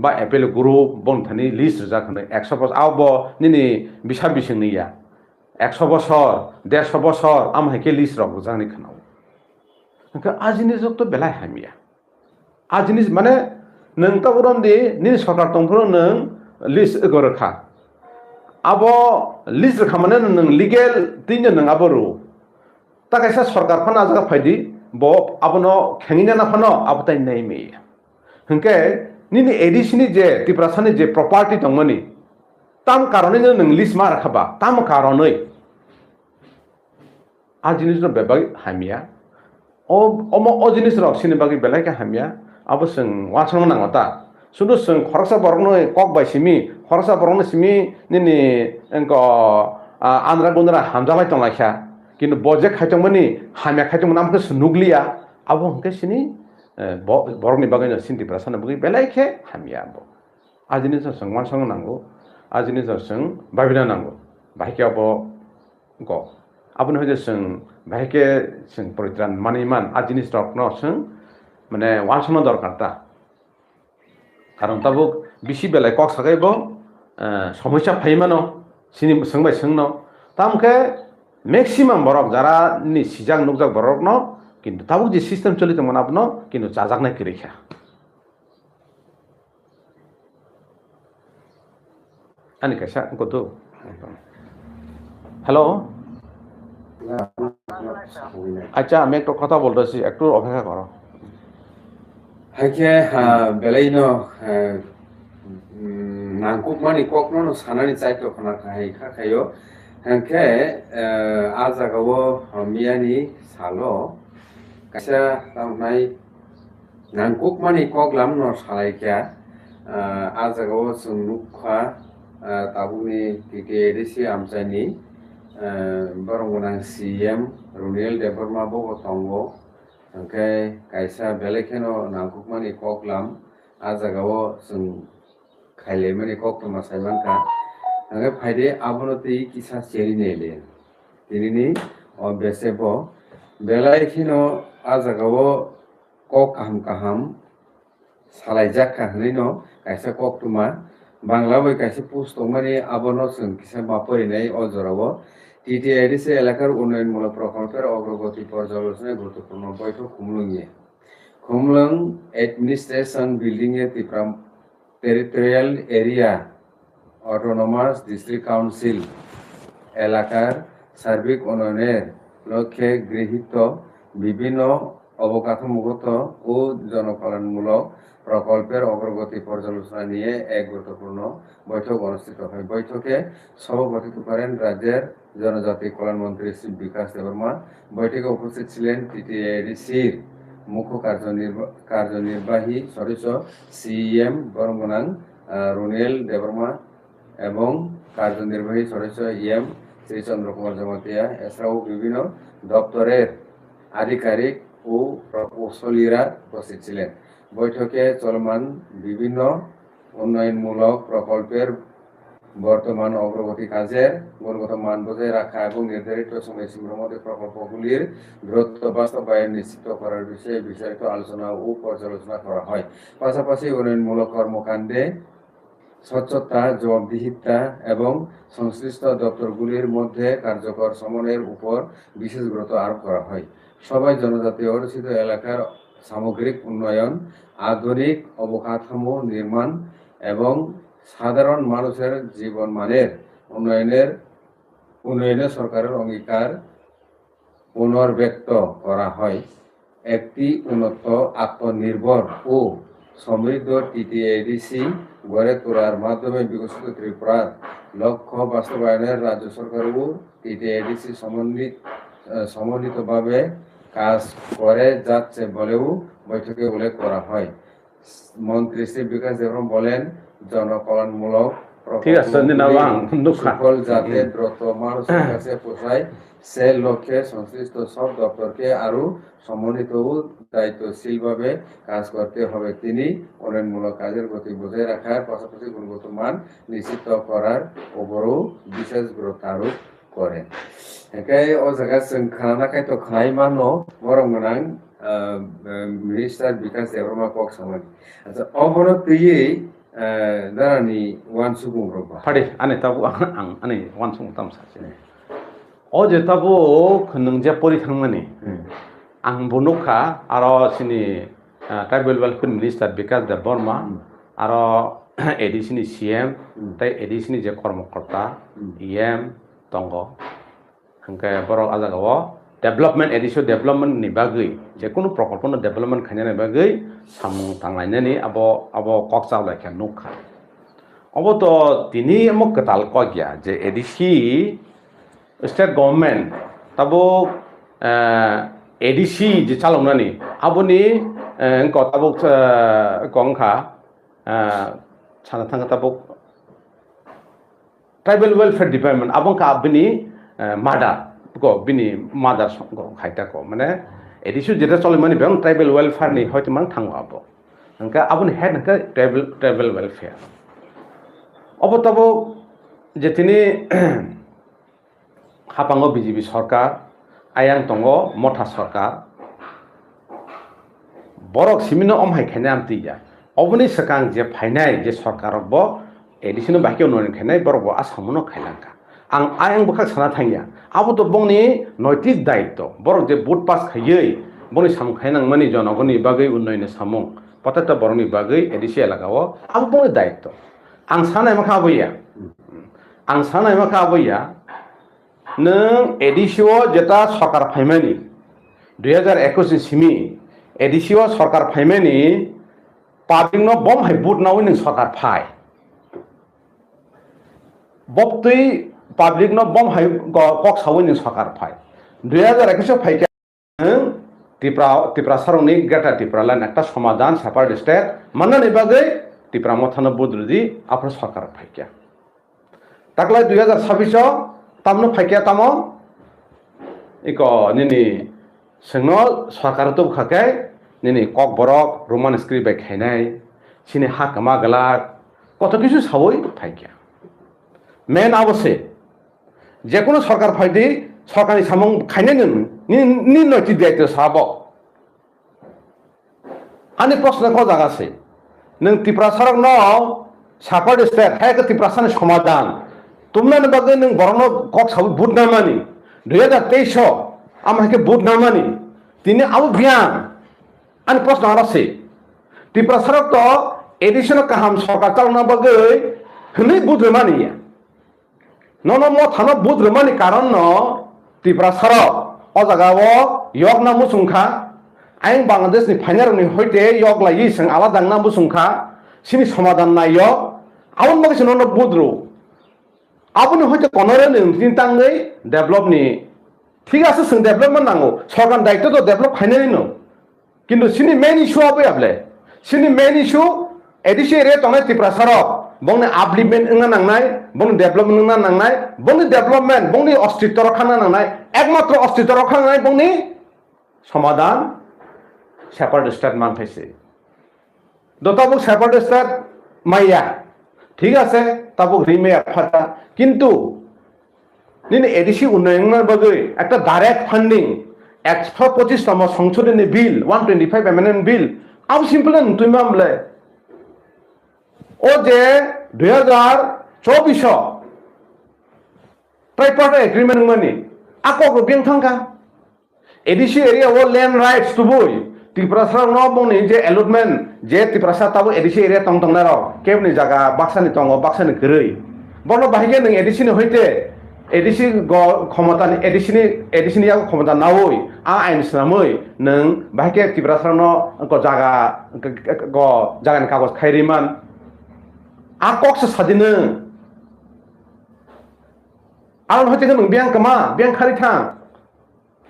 বা এপেল গ্রুপ বনথানি লিজ জাখনি 100 বছর আবো নিনি বিশা বিসিংনিয়া 100 বছর 150 বছর আমহাইকে লিজ রক জানি খানাও আজিনি যত বেলাই হামিয়া आज जिनिस माने नों ताबरम दि निन सरकार तंफोर नों लिस्ट गरखा आबो लिस्ट रखा माने नों लिगेल तिन नों आबरो ता कायसा सरकार फना आजगा फायदि ब आबनो खेंगिना ना फनो आबताय नै मे हंके निनि एडिसनि जे तिप्रासानि जे प्रॉपर्टी दंमनि ताम कारणे नों लिस्ट मा रखाबा ताम कारणे आज जिनिस न बेबाय हामिया ओ जिनिस रक सिनि बागै बेलाय का हामिया abo sing wasang nang ata sudu sing khorsa borno kok bai simi khorsa borno simi nini engko andra gondra hamjalai tong lakha kintu boje khaitongmani hamya khaitong namke sunuglia abo hangke sini borni bagai sinti prasana bugi belai khe hamya abo ajini sing wasang nango ajini sing babina nango bahike abo ko abon hoje sing bahike sing pritran maniman ajini stock no sing মানে ওয়াশনো দরকারটা কারণ তাবো বেশি বেলায় cock সাগাইব সমস্যা ফাইমানো সিনি সোंबाय सोंनो তামকে maximum বরক যারা নি সিজাক নুকজাক বরক ন কিন্তু তাবো যে সিস্টেম চলিত মন আপনো কিন্তু জাজাক নাই কিরেখা আনি কাইসা কত হ্যালো আচ্ছা আমি একটু কথা বলতেছি একটু অপেক্ষা করো Hake belaino nangkuk mani kokno no sanani chaito khana khai khayo hanke ajagawo miani salo kaisa tamnai nangkuk mani koklam no salai kya ajagawo sunukha tabuni TTDC amchani barongonang CM Runel Deborma bo tongo angke kaisa belekeno nangkukmani koklam ajagao sung khailemani koktoma saimanka angke phaide abonoti kisa cheri nele tinini o besebo belaikino ajagao kok kaham salaijak kahnino kaisa koktoma bangla bai kaisa pustongmani abono sung kisa maporinai ojorabo TTIDC এলাকার উন্নয়নমূলক প্রকল্পের অগ্রগতি পর্যালোচনায় গুরুত্বপূর্ণ বৈঠক খুমলুঙে Khumulwng administration building এ তিপ্রাম territorial area autonomous district council এলাকার সার্বিক উন্নয়নের লক্ষ্যে গৃহীত বিভিন্ন অবকাঠামোগত ও জনকল্যাণমূলক প্রকল্পের অগ্রগতি পর্যালোচনা নিয়ে এক গুরুত্বপূর্ণ বৈঠক অনুষ্ঠিত হয়। বৈঠকে সভাপতিত্ব করেন রাজ্যের জনজাতি কল্যাণ মন্ত্রী শ্রী বিকাশ দেববর্মা। বৈঠকে উপস্থিত ছিলেন টিটিএডিসির মুখ্য কার্যনির্বাহী সদস্য সিএম বরঙ্গনাং রুনিয়েল দেববর্মা এবং কার্যনির্বাহী সদস্য ইএম শ্রী চন্দ্র কুমার জমাতিয়া। এছাড়াও বিভিন্ন দপ্তরের আধিকারিক ও প্রকৌশলীরা উপস্থিত ছিলেন। বৈঠকে চলমান বিভিন্ন উন্নয়নমূলক প্রকল্পের বর্তমান অগ্রগতি কাজের গুণগত মান বজায় রাখা এবং নির্ধারিত সময়সীমার মধ্যে প্রকল্পগুলির দ্রুত বাস্তবায়ন নিশ্চিত করার বিষয়ে বিস্তারিত আলোচনা ও পর্যালোচনা করা হয়। পাশাপাশি উন্নয়নমূলক কর্মকাণ্ডে স্বচ্ছতা, জবাবদিহিতা এবং সংশ্লিষ্ট দপ্তরগুলির মধ্যে কার্যকর সমন্বয়ের উপর বিশেষ গুরুত্ব আরোপ করা হয়। সবাই জনজাতি অধ্যুষিত এলাকার সামগ্রিক উন্নয়ন, আধুনিক অবকাঠামো নির্মাণ এবং সাধারণ মানুষের জীবনমানের উন্নয়নে সরকারের অঙ্গীকার পুনর্ব্যক্ত করা হয়। একটি উন্নত, আত্মনির্ভর ও সমৃদ্ধ টিটিএডিসি গড়ে তোলার মাধ্যমে বিকশিত ত্রিপুরার লক্ষ্য বাস্তবায়নের রাজ্য সরকার ও টিটিএডিসি সমন্বিতভাবে কাজ করে যাচ্ছে বলেও বৈঠকে উল্লেখ করা হয়। মন্ত্রী শ্রী বিকাশ দেববর্মা বলেন, জনকল্যাণমূলক সুফল যাতে দ্রুত মানুষের কাছে পৌঁছায় সে লক্ষ্যে সংশ্লিষ্ট সব দপ্তরকে আরো সমন্বিত ও দায়িত্বশীলভাবে কাজ করতে হবে। তিনি উন্নয়নমূলক কাজের গতি বজায় রাখার পাশাপাশি গুণগত মান নিশ্চিত করার উপরও বিশেষ গুরুত্ব আরোপ করেন। একাই ও জায়গা जों खोनानायखाय तो खोनायमानो बरं गोनां मिनिस्टार बिकास देबबर्मा कक सामोन आচ্ছা অবনত তুই দারানি ওয়ান সুগুং রবা ফাড়ি আনে তাবো আং আনে ওয়ান সুং তাম সাসে ও যে তাবো নং যে পরি থাংমানি আং বনুখা আর সিনি ট্রাইবেল ওয়েলফেয়ার মিনিস্টার বিকাশ দেববর্মা আর এডিসিনি সিএম তাই এডিসিনি যে কর্মকর্তা ইএম দঙ্গ হাঙ্কে বড় আজাগাও डेभलपमेन्ट एडिसो डेभलपमेन्ट नि बागै जेकुनु प्रकल्पनो डेभलपमेन्ट खायनानि बागै सामु थांलायनानि आबो कक्साव लायखा नुखा अब तो तिनि अमो कताल कगिया जे एडिसि स्टेट गभर्नमेन्ट ताबो एडिसि जे चालौनानि आबोनि कताबो कंखा साना थांगा ताबो ट्राइबल वेलफेयर डिपार्टमेन्ट आबोंका आबोनि मादार को बिनी मादार को खाइता को माने एडिसु जेटा चले माने बें ट्राइबल वेलफेयर नि हयतो मान थांगो आबो हंका आबोन हेड हंका ट्राइबल वेलफेयर अब तबो जेतिनि हापांगो बीजेपी सरकार आयां तंगो मथा सरकार बरक सिमिनो अमहाय खायना आमतिया अबनि सकां जे फाइनाय जे सरकार बो एडिसुनो बाकियो ननि खायनाय बरक आसामनो खायलांका आं आयं बखा साना थांगिया आबो तो बंनि नैतिक दायित्व बरक जे बुट पास खायै बनि सामखायनां मानि जनगणनि बागै उन्नयन सामुं पताता बरनि बागै एडिसि एलाकाव आबो बंनि दायित्व आं सानाय माखा आबैया नों एडिसिओ जेटा सरकार फाइमानि 2021 सिमी एडिसिओ सरकार फाइमानि पाब्लिक न बम हाय बुट नावै नों सरकार फाय बक्तै पाब्लिक न बम हाय कक सावै नों सरकार फाय 2021 फाइका त्रिपुरा सारनि गेटा त्रिपुरा लाइन একটা সমাধান সেপারেট স্টেট মাননাनि बागै त्रिपुरा मथानो बुद्रुदि आपन सरकार फाइका ताकलाय 2026 तामनो फाइका तामो इको निनि संनो सरकार तो खाकाय निनि कक बरक रोमान स्क्रिप्ट बाय खायनाय सिनि हाकमा गला कत किछु सावै फाइका मेन अवश्य जेकुनु सरकार फाइदि सरकारनि सामं खायनाय नि नैतिक दायित्व साबो आनि प्रश्न को जागासे नों त्रिपुरा सरक न सापार स्टेट हायक त्रिपुरा सानि समाधान तुमनानि बागै नों बरनो कक साबो बुट नामानि 2023 आमहाके बुट नामानि तिनि आबो बियान आनि प्रश्न आरासे त्रिपुरा सरक तो এডিশনাল কাহাম সরকার চালনা বাগৈ হनै বুদ্রমানি নন ম থানো বুদ্রমানি কারণ ন ত্রিপুরা সার ও জায়গাও ইয়ক না মুসুংখা আইন বাংলাদেশনি ফাইনারনি হইতে ইয়ক লাই সং আলাদা না মুসুংখা সিনি সমাধান নাই ইয়ক আউন বাগৈছে নন বুদ্রু আবুনি হইতে কনরে নोंसिनि তাঙ্গै ডেভেলপনি ঠিক আছে जों डेभेलपमेन्ट नांगौ सरकार दायित्व तो डेभेलप खायनायनि नं किन्तु सिनि मेन इशुआ फैयाब्ले सिनि मेन इशु एडिसि एरिया तंनाय त्रिपुरा साराव बंनि आपलिपमेन्ट ओंना नांनाय बंनि डेभेलपमेन्ट ओंना नांनाय बंनि डेभेलपमेन्ट बंनि अस्तित्व रखाना नांनाय एकमात्र अस्तित्व रखानाय बंनि समाधान सेपारेट स्टेट मानफायसे दताबुक सेपारेट स्टेट माइया ठीक আছে তাবুক রিমে ফাটা কিন্তু নিনে এডিসি উন্নয়নের বাগৈ একটা ডাইরেক্ট ফান্ডিং 125তম সংশোধনী বিল 125 অ্যামেন্ডমেন্ট বিল আউ সিম্পল তুই মামলে ও যে 2024 ট্রাইপার্ট এগ্রিমেন্ট মানি আকক বিং থাঙ্কা এডিসি এরিয়া ও ল্যান্ড রাইটস তুবই ত্রিপুরা সারা নবনি যে অ্যালটমেন্ট যে ত্রিপুরা সারা তাবো এডিসি এরিয়া তং তংনার কেবনি জায়গা বাক্সানি তং বাক্সানি গরৈ বড় বাহিগে নং এডিসিনি হইতে এডিসি ক্ষমতা এডিসিনি ক্ষমতা নাওই আইন সামৈ নং বাহিগে ত্রিপুরা সারা ন জায়গা জায়গানি কাগজ খাইরিমান আককসে সাদিनो आरो हइते नों बियां कमा बियां खारि थां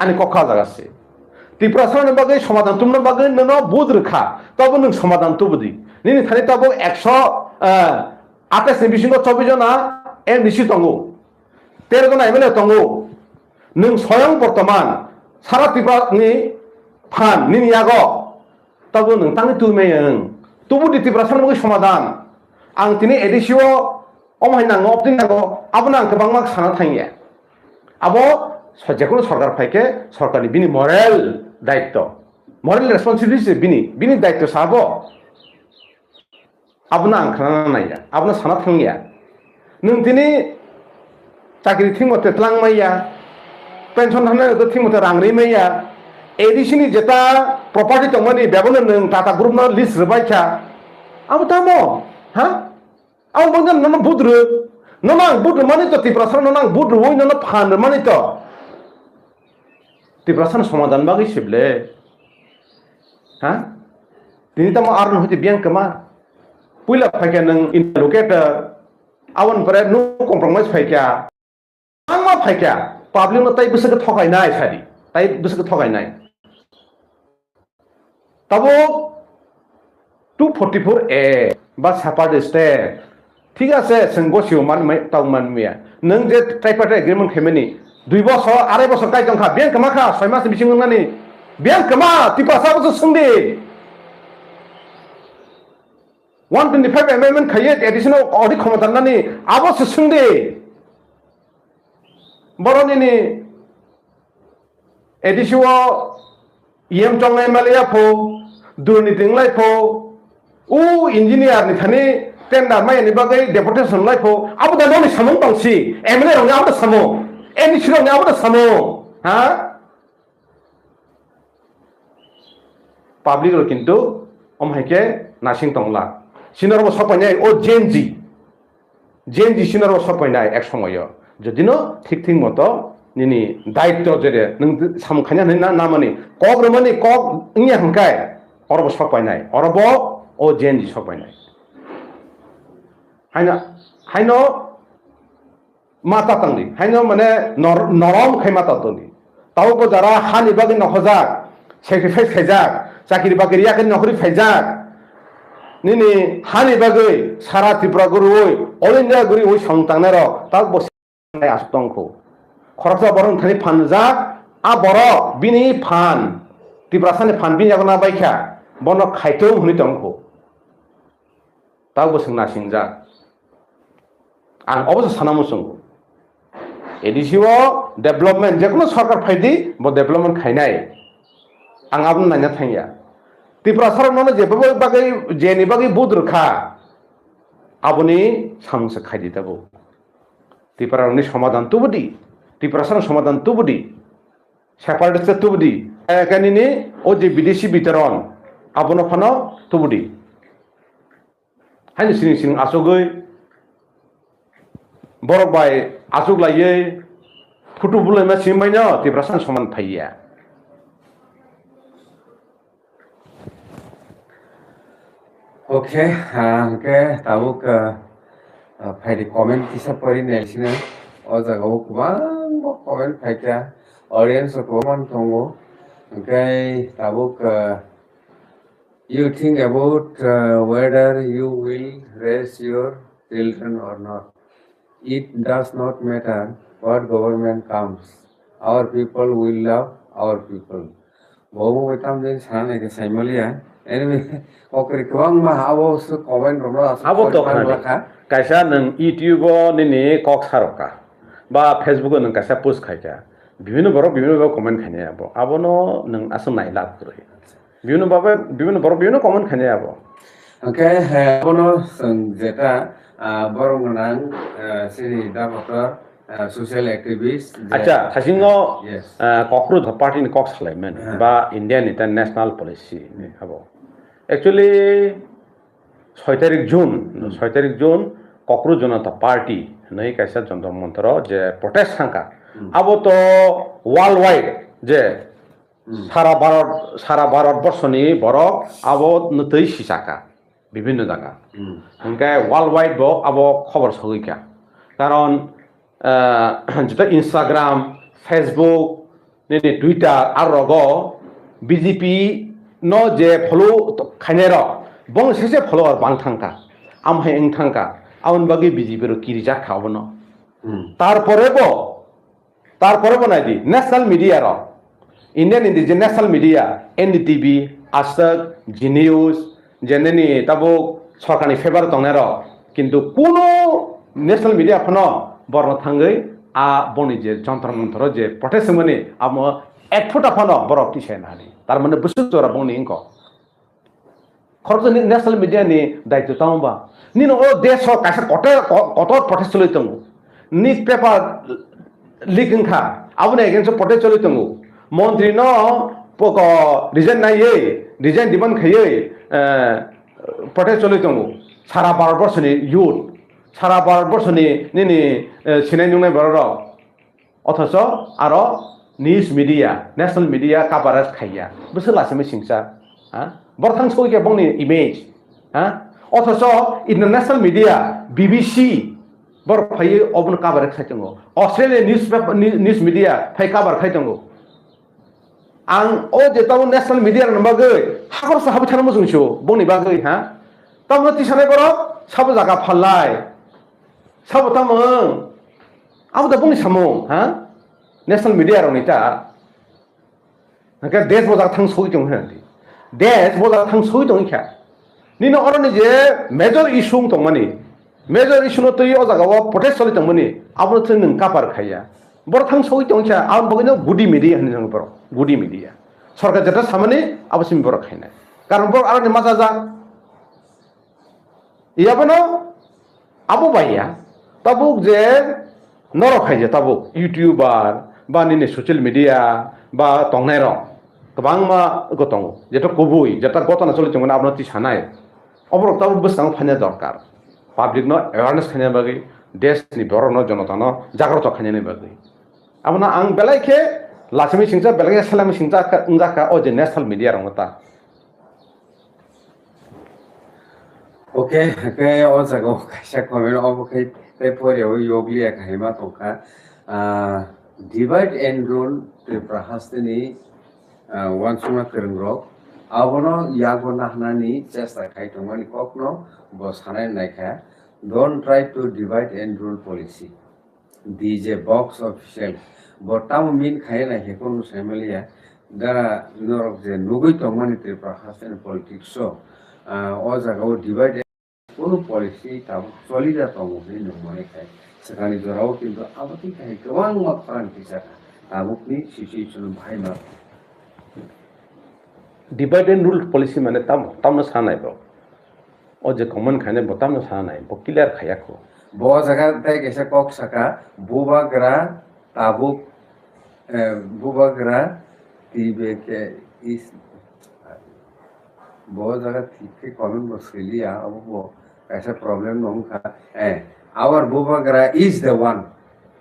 आनि कखा जागासे त्रिपुरा सारानि बागै समाधान तुमनो बागै नोंनो बुद रोखा तबो नों समाधान तुबुदि निनि थानि तबो 128 नि बिसिङाव 24 जना एमडिसि दंगो 13 जना एमएलए दंगो नों स्वयं बर्तमान सारा त्रिपुरानि फान निनि यागो तबो नों तांनि तुमेयं तुबुदि त्रिपुरा सारानि बागै समाधान आं तिनि एडिसिओ अमाय नांगौ अपदिन नांगौ आबो नां गोबां मार्क साना थांगिया आबो जेखुनु सरकार फाइके सरकारनि बिनि मरेल दायित्व मरेल रेसपन्सिबिलिटि बिनि दायित्व साबो आबो नां खाना नाया आबो साना थांगिया नों दिनै चाकरि थिंमते tlangmaya पेन्सन थानाय थिंमते रांरैमaya एडिसिनि जेता प्रपार्टी दंमोन बेबोनो नों टाटा ग्रुप न लिस्ट रबायखा आबो दामो हा आउ बंगन नन बुद्रु ननां बुद्रु माने तो त्रिपुरा सारा ननां बुद्रु वइ नन फान माने तो त्रिपुरा सारा समाधान बागै सिबले हा दिनै तम आरन होते बियां कमा पुइला फाइका नों इनलोकेटर आवन परे नो कम्प्रोमाइज फाइका आंमा फाइका पाब्लिक न ताइ बिसोरखौ थगायनाय सारि ताइ बिसोरखौ थगायनाय तबो 244 ए बा सेपारेट स्टेट ঠিক আছে जों गसिव मान ताव मान मिया नों जे ट्राइपार्टाइट एग्रीमेंट खेमेनि 2 বছর 2.5 বছর কাই दंखा बें कमाखा 6 मास बिसिं नानि बें कमा त्रिपुरा साराबो सोंदि 125 एमेंडमेंट खायो एडिशनल अडिट क्षमता नानि आबो सोंदि बरनिनि एडिसिओ इएम टंनाय मालिया फो दुर्नीतिंलाय फो उ इंजिनियर नि थानि टेंडर मायनि बागै डेपुटेशन लाइफो आबो दा ननि सामं बांसि एमएलए रंनि आबो सामो एनडिसि रंनि आबो सामो हा पाब्लिक रो किन्तु अमहायके नासिं तंला सिनरबो सपायनाय ओ जेनजी सिनरबो सपायनाय एक समय जदिनो ठीक ठीक मतो निनि दायित्व जेरे नों सामखान्या ना माने कक रमानि कक इंया हंकाय अरबो सपायनाय अरबो ओ जेनजी सपायनाय हाइनो माता तंगि हाइनो माने नरम खाय माता तंगि तावबो जारा हानि बागै नखजाक सेक्रिफाइस खायजाक चाकरि बाकरि याखै नखरि फायजाक निनि हानि बागै सारा त्रिपुरा गुरुय अल इन्डिया गुरुय ओइ संतांनाय र ताक बसाय आसतंखौ खरसा बरन थानि फानजाक आ बर बिनि फान त्रिपुरा सानि फान बिनि यागना बायखा बन खायथौ हुनि तंखौ ताक बसंना सिंजाक आं अबसे सानामो संगो एडिसिओ डेभेलपमेन्ट जेखुनु सरकार फायदि ब डेभेलपमेन्ट खायनाय आं आबो नायना थांया त्रिपुरा सारावनो जेबो बागै जेनि बागै बुद रोखा आबोनि सामसे खायदि दाबो त्रिपुरानि समाधान तुबुदि त्रिपुरा सारा समाधान तुबुदि सेपारेट स्टेट तुबुदि एकानिनि ओ जे विदेशी वितरण आबोनो फानो तुबुदि haini sining sining asogoi borok bai asuk laiye photo bulai ma simbai no tibrasan soman phaiya Okay, ke tabuk faidi comment kisa pori nelsina o jaga o kubang comment faida audience ko man tongo okay tabuk you think about whether you will raise your children or not. It does not matter what government comes. Our people will love our people. Bobo betam din sana ke saimalia. Anyway, okri kwang ma abo su comment romla asu abo to pang khani laka. kaisa nang youtube nini kok saroka ba facebook nang kaisa post khaika বিভিন্ন বড় comment খানে abo no nang asam nai lat kuri বিভিন্ন বড় comment খানে abo Okay, abono jeta borong nang sini damotor social activist. acha thasingo Yes. kokru party ni kok salaimen ba indian international policy ni abo actually 6 তারিখ June cockroach জনতা party নাই কাইসা যন্ত্র মন্ত্র যে protest থাকা আবো তো ওয়ার্ল্ড ওয়াইড যে সারা ভারতবর্ষনি বরফ আবো নতৈ সিসাকা বিভিন্ন জায়গা ওনকে ওয়ার্ল্ড ওয়াইড ব আবো খবর সগৈকা কারণ যেটা ইনস্টাগ্রাম ফেসবুক নি টুইটার আর রগ বিজেপি ন যে follow খাইনের bong sese follower bang thangka am hai eng thangka aun bagi BJP ro kirija khawono tarpore bo nai national media ro indian national media NDTV Astak Genius jeneni tabo sorkani favor tongne ro kintu kono national media phono borno thangai a boni je jantar mantro je protest mane amo ek phota phono borok tisai nani tar mane busuk tora boni ingko খরচ national media নি দায়িত্ব তাওবা নিনো ও দেশ কাছে কত protest চলিতং news paper leaking খা আবনে against protest চলিতং মন্ত্রী ন পক রিজাইন নাইয়ে রিজাইন দিবন খাইয়ে প্রটেস্ট চলিতং সারা ভারতবর্ষনি ইউথ সারা ভারতবর্ষনি নিনি সিনাই নুনাই বড় অথচ আরো news media national media coverage খাইয়া বসে লাসে সিংসা হ্যাঁ বর্তমান সইকে বংনি ইমেজ হ্যাঁ অথচ ইন্টারন্যাশনাল মিডিয়া বিবিসি বর ফাইয়ে অবন কাভার খাইতঙ্গো অস্ট্রেলিয়া নিউজ মিডিয়া ফাই কাভার খাইতঙ্গো আং ও যে তাও ন্যাশনাল মিডিয়া নবাগৈ হাকর সাহাব থানা মজুংসো বংনি বাগৈ হ্যাঁ তামনো তিসানাই বর সাব জায়গা ফাল্লাই সাব তামং আবো দা বংনি সামো হ্যাঁ ন্যাশনাল মিডিয়া রনিতা নাকা দেশ বজার থাং সইতং হ্যাঁ দেশ বজার থাং সই দং ইখা নিনো অরনি যে মেজর ইস্যু দংমানি মেজর ইস্যু নতই ও জায়গাও প্রটেস্ট চলি দংমানি আবো থং নং কাপার খাইয়া বড় থাং সই দং ইখা আম বগিনো গুডি মিডিয়া হনি জং বড় গুডি মিডিয়া সরকার যেটা সামনে আবসিম বড় খাইনা কারণ বড় আরনি মাজা যা ইয়াবনো আবো বাইয়া তাবুক যে নর খাইজে তাবুক ইউটিউবার বা নিনে সোশ্যাল মিডিয়া বা তংনাই রং गोबां गतंग जेटा कबुई जेटा गतना चलित मन आपन ति सानाय अबरक ताबो बसां फाने दरकार पाब्लिक न अवेयरनेस खाने बागै देश नि बर न जनता न जागृत खाने बागै आपन आं बेलायखे लासमी सिंजा बेलाय सालामी सिंजा उंजाका ओ जे नेशनल मीडिया रंगता Okay, okay, o jaga kaisa comment obo kai tai pore o yogli akaima toka divide and rule te prahastini wansuma kerengrok abono yago nahnani chesta khaitongmani kokno bo sanai naikha don't try to divide and rule policy dj box official botam min khai na hekon samalia dara norok je nugui tongmani te prahastini politics so o jaga o divide কোনো policy তাও চলিদা তমনি নমনে খাই সেখানে জরাও কিন্তু আমাকে খাই গোবাং মাত্রান কিসাকা তাবুকনি situation ভাই না divide and rule policy माने तमनो सानाय बो ओ जे कमन खाने बतामनो सानाय बो क्लियर खायाखो बो जगह ताय केसा कक सका बुबाग्रा ताबुक बुबाग्रा तिबे के इस बो जगह ठीक कमेंट बसलिया अब वो kaisa problem nong ka our Bubagara is the one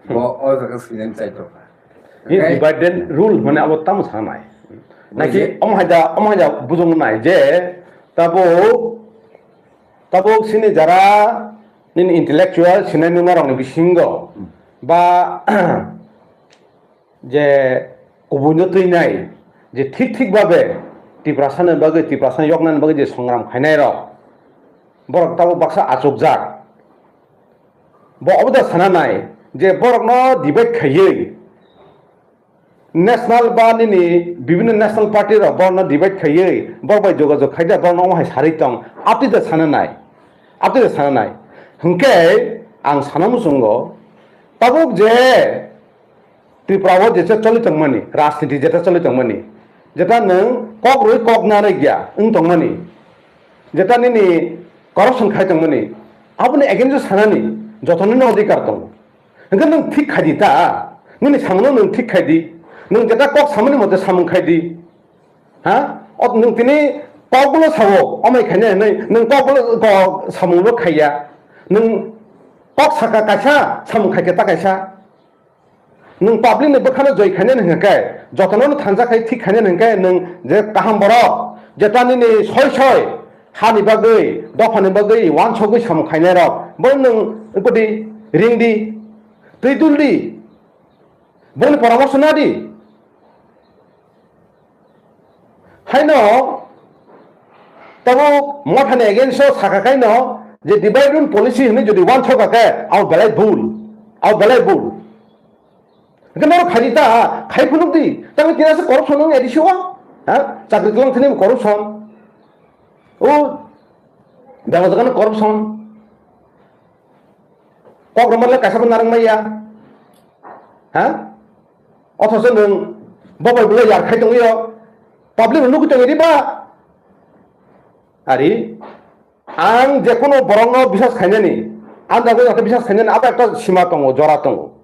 bo o jaga sinan chai to ini dividend rule মানে abo tamu sanai naki omhaja bujong nai je tabo sini jara nin intellectual sini nungarong ni bisingo ba je kubunya tuh nai je ঠিক ভাবে tiprasan bagai tiprasan yoknan bagai je songram khainai ro borok tabo baksa achuk jak bo obda sana nai je borok no debate khayei national ba nini bibinno national party ro borno debate khayei borbai jogajog khaida borno mahai sari tong apti da sana nai hungke ang sanamu sungo tabuk je Tripura যেটা চলিতংমানি রাজনীতি যেটা চলিতংমানি যেটা নং cock রই cock নারে গিয়া তংমানি যেটা নিনি corruption খাইতংমানি আপনি এগেনস্ট সানানি যতননি অধিকার দং নং নং ঠিক খাইদি তা নিনি সামনো নং ঠিক খাইদি নং যেটা কক সামনি মধ্যে সামন খাইদি হ্যাঁ নং তিনি ককগুলো সাবো অমাই খাইনে নাই নং ককগুলো সামুলো খাইয়া নং কক সাকা কাইসা সামন খাইকে তা কাইসা nung public ne bakhana joi khane ne hengkai jotono thanja khai thik khane hengkai nung je kaham boro jetani ni soi hani bagai dofani bagai wan chogoi sam khaine rok bon nung ipodi ringdi tuiduldi bon paramorsho nadi haino tabo mothane against sakakai no je divide rule policy hne jodi wan chogake au belai bul Kenapa khajita khai phulukdi tami kinase corruption nong edisiwa ha chakri tulang thini corruption o daga corruption kok ramal kaisa narang maya ha অথচ nong babai bule yar khai tong yo public nu kutong edi ba ari ang je kono borong biswas khainani ang dago jate biswas khainani aba ekta sima tongo jora tongo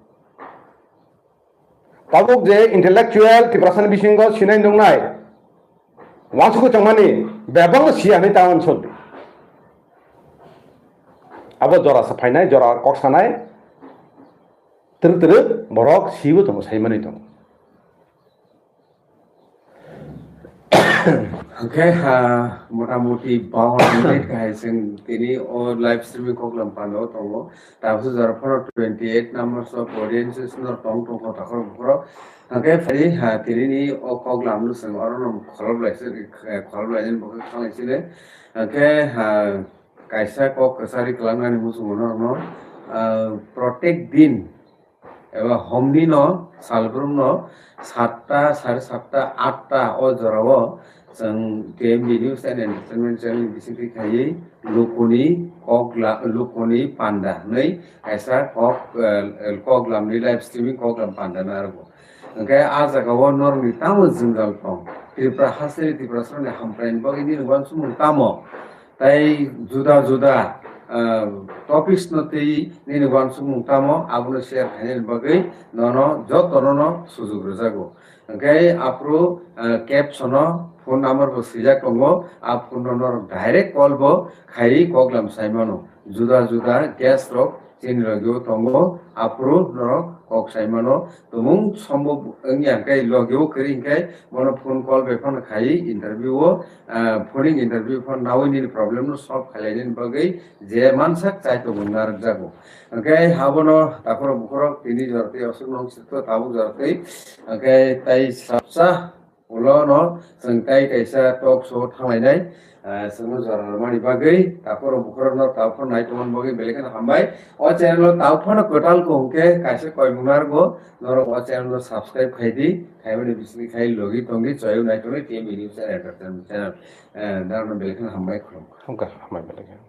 tabuk je intellectual tiprasan bisingo sinai dongnai wansuku changmani bebang siani ta onsol abo jora safainai jora koksanai ter borok sibu tong saimani tong Okay, মোটামুটি 52 minute কাইছেন তিনি ও live streaming কোকলাম পানো তঙ্গো তারপর জরফর 28 numbers of audiences নর টং কথা খর Okay, ফরি তিনি নি ও কোকলাম লু সং অরনম খলবলাইছেন বকে খাইছিলে Okay, কাইসা কক কাসারি কলাঙ্গানি মুসুমনো প্রত্যেক দিন এবা homni no salbrum no 7টা 7:30 8টা o jorao जों TMB News and Entertainment Channel bisingki khayei lukoni panda nei kaisa koklam ni live streaming koklam panda nargo okay ajaga wo normi tamo jingal pong tripura haseri tripura sone hamprain bagini wan sumung tamo tai juda topics no tei ni wan sumung tamo abuno share khainen bagai nono jotono sujug rojago okay apro caption phone number bo sija kongo a phone number direct call bo khai koklam saimano juda gas rok chin rogyo tongo apro no kok saimano tumung sombhob angya kai logyo kring kai mono phone call be phone khai interview phone interview phone nawini problem no solve khalainin bagai je mansak chai to bungar jago okay habono takoro bukhoro tini jorti osung sito tabu jorti okay tai sapsa ulo no sengkai kaisa talk show thangainai sengno jarmani bagai takoro bukhoro no tawphon naitomon bagai belekan hambai o channel tawphon kotal ko hungke kaisa koi munar go noro o channel subscribe khaidi khaibani bisni khai logi tongi choyu naitoni TMB News and Entertainment Channel darno belekan hambai khulum hamkai hambai belekan